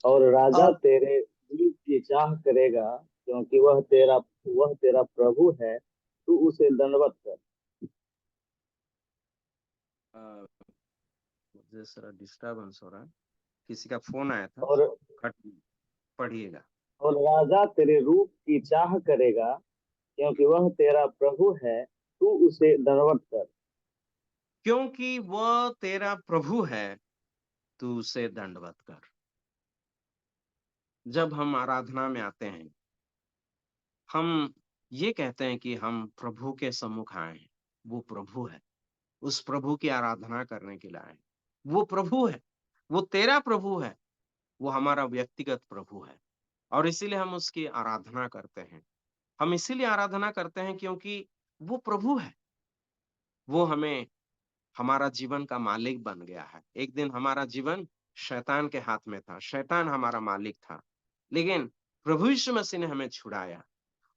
और राजा और तेरे दिल की चाह करेगा, क्योंकि वह तेरा प्रभु है, तू उसे दंडवत कर। मुझे जरा डिस्टर्बेंस हो रहा है, किसी का फोन आया था। और कट, पढ़िएगा। और राजा तेरे रूप की चाह करेगा, क्योंकि वह तेरा प्रभु है, तू उसे दंडवत कर। क्योंकि वह तेरा प्रभु है, तू उसे दंडवत कर। जब हम आराधना में आते हैं, हम ये कहते हैं कि हम प्रभु के सम्मुख आए हैं। वो प्रभु है, उस प्रभु की आराधना करने के लिए आए हैं। वो प्रभु है, वो तेरा प्रभु है, वो हमारा व्यक्तिगत प्रभु है, और इसीलिए हम उसकी आराधना करते हैं। हम इसीलिए आराधना करते हैं क्योंकि वो प्रभु है। वो हमें हमारा जीवन का मालिक बन गया है। एक दिन हमारा जीवन शैतान के हाथ में था, शैतान हमारा मालिक था, लेकिन प्रभु यीशु मसीह ने हमें छुड़ाया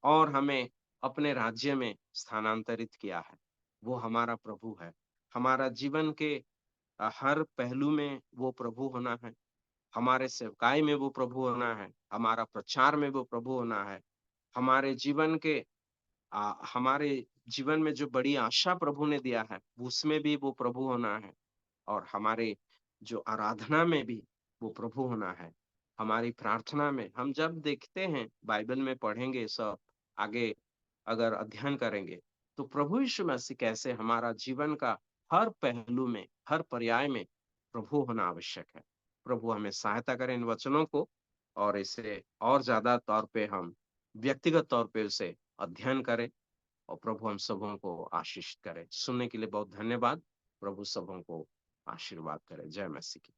और हमें अपने राज्य में स्थानांतरित किया है। वो हमारा प्रभु है। हमारा जीवन के हर पहलू में वो प्रभु होना है। हमारे सेवकाई में वो प्रभु होना है, हमारा प्रचार में वो प्रभु होना है, हमारे जीवन के हमारे जीवन में जो बड़ी आशा प्रभु ने दिया है, उसमें भी वो प्रभु होना है, और हमारे जो आराधना में भी वो प्रभु होना है। हमारी प्रार्थना में हम जब देखते हैं, बाइबल में पढ़ेंगे सब आगे, अगर अध्ययन करेंगे, तो प्रभु यीशु मसीह कैसे हमारा जीवन का हर पहलू में, हर पर्याय में प्रभु होना आवश्यक है। प्रभु हमें सहायता करें इन वचनों को, और इसे और ज्यादा तौर पे हम व्यक्तिगत तौर पे उसे अध्ययन करें, और प्रभु हम सबों को आशीष करे। सुनने के लिए बहुत धन्यवाद। प्रभु सबों को आशीर्वाद करे। जय मसीह की।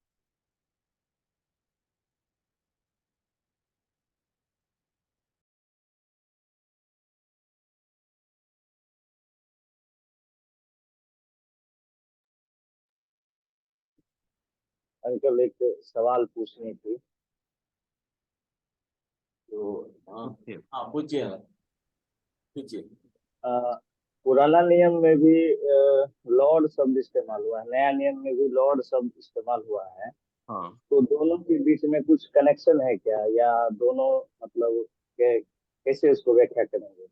अंकल, एक सवाल पूछनी थी। तो हाँ, ओके। हाँ पूछिए पूछिए। अ, पुराना नियम में भी लॉर्ड शब्द इस्तेमाल हुआ है, नया नियम में भी लॉर्ड शब्द इस्तेमाल हुआ है। हाँ, तो दोनों के बीच में कुछ कनेक्शन है क्या, या दोनों मतलब कैसे इसको व्याख्या करेंगे?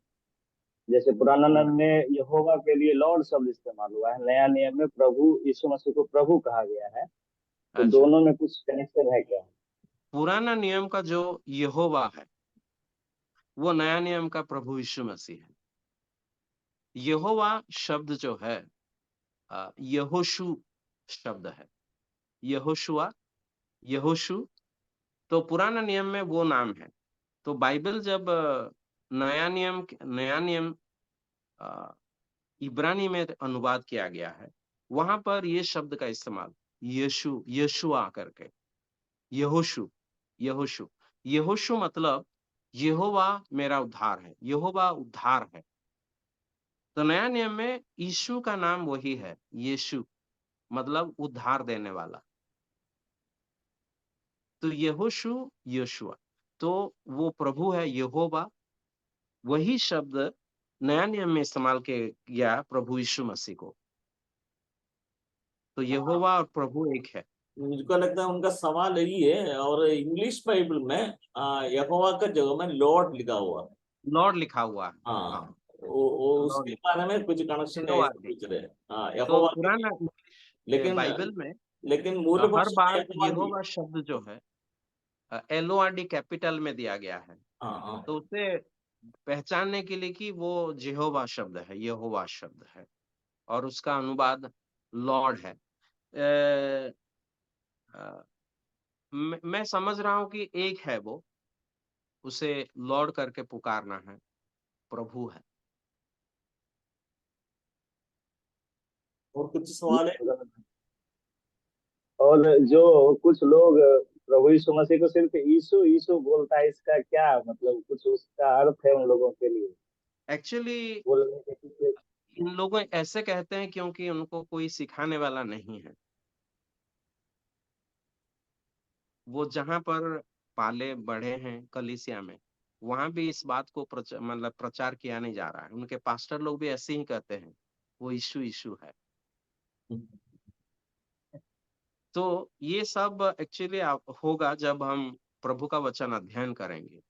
जैसे पुराना नियम में यहोवा के लिए लॉर्ड शब्द इस्तेमाल हुआ है, नया नियम में प्रभु यीशु मसीह को प्रभु कहा गया है। तो अच्छा। दोनों में कुछ कनेक्शन है क्या? पुराना नियम का जो यहोवा है, वो नया नियम का प्रभु यीशु मसीह है। यहोवा शब्द जो है यहोशू शब्द है। यहोशुआ, यहोशू, तो पुराना नियम में वो नाम है। तो बाइबल जब नया नियम अ, इब्रानी में अनुवाद किया गया है, वहां पर ये शब्द का इस्तेमाल यीशु, यशुआ करके, यहोशू, यहोशू, यहोशू मतलब यहोवा मेरा उद्धार है, यहोवा उद्धार है। तो नया नियम में यीशु का नाम वही है, यीशु मतलब उद्धार देने वाला। तो यहोशू, यशुआ, तो वो प्रभु है यहोवा। वही शब्द नया नियम में इस्तेमाल किया प्रभु यीशु मसीह को। तो हाँ, यहोवा और प्रभु एक है। मुझको लगता है उनका सवाल यही है, और इंग्लिश बाइबल में यहोवा का जगह में लॉर्ड लिखा हुआ है। लॉर्ड लिखा हुआ है। हाँ, हाँ, वो लॉर्ड उसके लिखा, बारे में कुछ कनेक्शन है ऐसा LORD। पूछ रहे हैं। हाँ, तो यहोवा के पुराना लिए। इंग्लिश लेकिन बाइबल में लेकिन मूल हर भाषा में बार यहोवा ही है। यहोवा शब्द जो है LORD कैपिटल में दिया गया है। हाँ हाँ। तो उसे पहचानने के लिए कि वो जेहोवा शब्द है, यहोवा शब्द है, और उसका अनुवाद लॉर्ड है। अ, अ, मैं समझ रहा हूँ कि एक है वो, उसे लॉर्ड करके पुकारना है, प्रभु है। और कुछ सवाल है? और जो कुछ लोग प्रभु यीशु मसीह को सिर्फ यीशु यीशु बोलता है, इसका क्या मतलब, कुछ उसका अर्थ है उन लोगों के लिए एक्चुअली बोलने के पीछे? इन लोगों ऐसे कहते हैं क्योंकि उनको कोई सिखाने वाला नहीं है। वो जहाँ पर पाले बढ़े हैं कलीसिया में, वहां भी इस बात को मतलब प्रचार किया नहीं जा रहा है। उनके पास्टर लोग भी ऐसे ही कहते हैं, वो यीशु यीशु है। तो ये सब एक्चुअली होगा जब हम प्रभु का वचन अध्ययन करेंगे,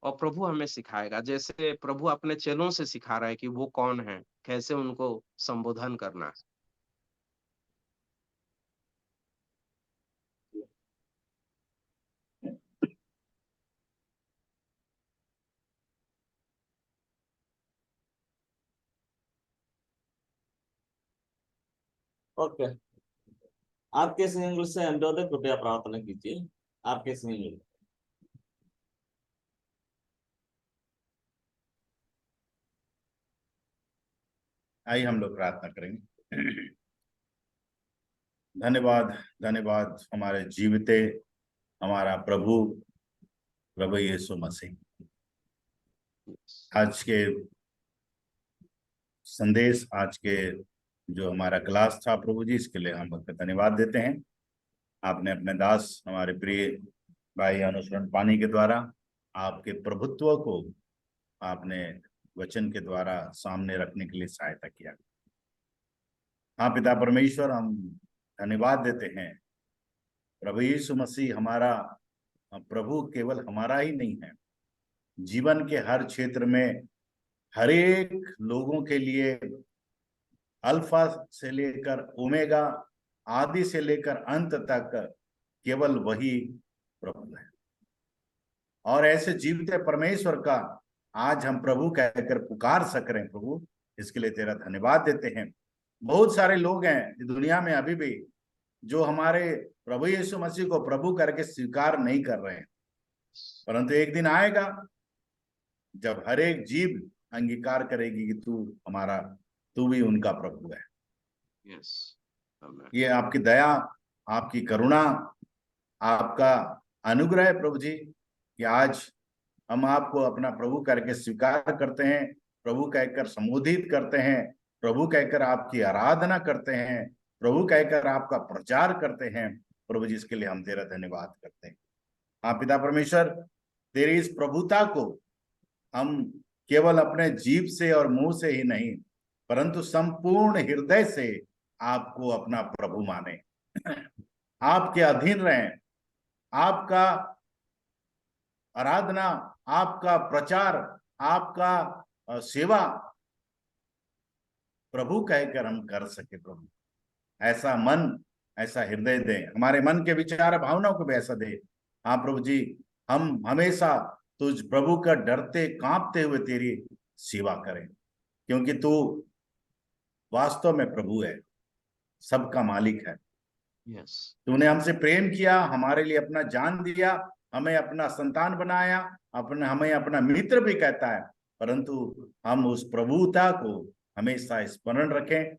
और प्रभु हमें सिखाएगा, जैसे प्रभु अपने चेलों से सिखा रहा है कि वो कौन है, कैसे उनको संबोधन करना है। ओके, आपके सिंगल से अनुरोध है, कृपया प्रार्थना कीजिए। आपके सिंगल। आइए हम लोग प्रार्थना करेंगे। धन्यवाद, धन्यवाद हमारे जीविते हमारा प्रभु प्रभु यीशु मसीह। आज के संदेश, आज के जो हमारा क्लास था प्रभु जी, इसके लिए हम आपका धन्यवाद देते हैं। आपने अपने दास हमारे प्रिय भाई अनुसरण पानी के द्वारा आपके प्रभुत्व को आपने वचन के द्वारा सामने रखने के लिए सहायता किया। हाँ पिता परमेश्वर, हम धन्यवाद देते हैं। प्रभु यीशु मसीह हमारा प्रभु केवल हमारा ही नहीं है, जीवन के हर क्षेत्र में हर एक लोगों के लिए अल्फा से लेकर ओमेगा, आदि से लेकर अंत तक केवल वही प्रभु है। और ऐसे जीवित परमेश्वर का आज हम प्रभु कहकर पुकार सक रहे हैं प्रभु, इसके लिए तेरा धन्यवाद देते हैं। बहुत सारे लोग हैं दुनिया में अभी भी जो हमारे प्रभु यीशु मसीह को प्रभु करके स्वीकार नहीं कर रहे हैं, परंतु एक दिन आएगा जब हर एक जीव अंगीकार करेगी कि तू भी उनका प्रभु है। ये आपकी दया, आपकी करुणा, आपका अनुग्रह है प्रभु जी, कि आज हम आपको अपना प्रभु करके स्वीकार करते हैं, प्रभु कहकर संबोधित करते हैं, प्रभु कहकर आपकी आराधना करते हैं, प्रभु कहकर आपका प्रचार करते हैं प्रभु जी। इसके लिए हम तेरा धन्यवाद करते हैं। हाँ पिता परमेश्वर, तेरी इस प्रभुता को हम केवल अपने जीभ से और मुंह से ही नहीं, परंतु संपूर्ण हृदय से आपको अपना प्रभु माने, आपके अधीन रहें, आपका आराधना, आपका प्रचार, आपका सेवा प्रभु कहकर हम कर सके प्रभु। ऐसा मन, ऐसा हृदय दे, हमारे मन के विचार भावनाओं को भी ऐसा दे। हाँ प्रभु जी, हम हमेशा तुझ प्रभु का डरते कांपते हुए तेरी सेवा करें, क्योंकि तू वास्तव में प्रभु है, सबका मालिक है। तूने हमसे प्रेम किया, हमारे लिए अपना जान दिया, हमें अपना संतान बनाया, हमें अपना मित्र भी कहता है, परंतु हम उस प्रभुता को हमेशा स्मरण रखें।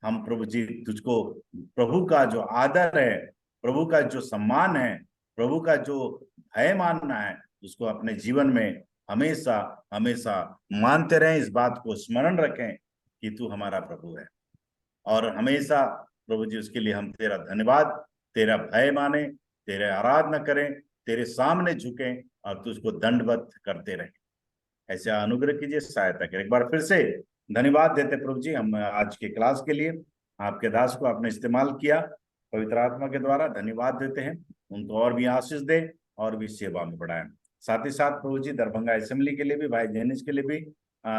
हम प्रभु जी तुझको, प्रभु का जो आदर है, प्रभु का जो सम्मान है, प्रभु का जो भय मानना है, उसको अपने जीवन में हमेशा हमेशा मानते रहें। इस बात को स्मरण रखें कि तू हमारा प्रभु है, और हमेशा प्रभु जी उसके लिए हम तेरा धन्यवाद, तेरा भय माने, तेरे आराधना करें, तेरे सामने झुकें और तुझको दंडवत करते रहें। ऐसे अनुग्रह कीजिए, सहायता करें। एक बार फिर से धन्यवाद देते प्रभु जी हम आज के क्लास के लिए, आपके दास को आपने इस्तेमाल किया पवित्र आत्मा के द्वारा, धन्यवाद देते हैं। उनको और भी आशीष दे और भी सेवा में बढ़ाएं। साथ ही साथ प्रभु जी दरभंगा असेंबली के लिए भी, भाई जेनिस के लिए भी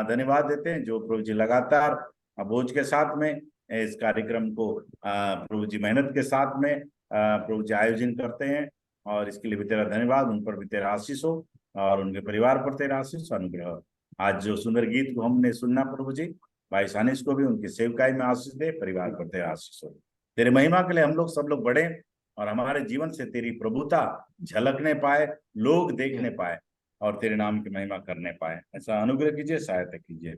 धन्यवाद देते हैं, जो प्रभु जी लगातार बोझ के साथ में इस कार्यक्रम को प्रभु जी मेहनत के साथ में प्रभु जी आयोजन करते हैं, और इसके लिए भी तेरा धन्यवाद। उन पर भी तेरा आशीष हो और उनके परिवार पर तेरा आशीष अनुग्रह। आज जो सुंदर गीत को हमने सुनना प्रभु जी, भाई सानिस को भी उनकी सेवकाई में आशीष दे, परिवार पर तेरा आशीष हो। तेरे महिमा के लिए हम लोग सब लोग बढ़े और हमारे जीवन से तेरी प्रभुता झलकने पाए, लोग देखने पाए और तेरे नाम की महिमा करने पाए। ऐसा अनुग्रह कीजिए, सहायता कीजिए।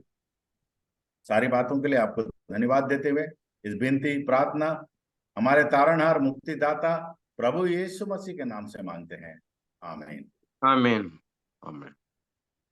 सारी बातों के लिए आपको धन्यवाद देते हुए इस विनती प्रार्थना हमारे तारणहार मुक्तिदाता प्रभु यीशु मसीह के नाम से मांगते हैं, आमीन। आमीन, आमीन।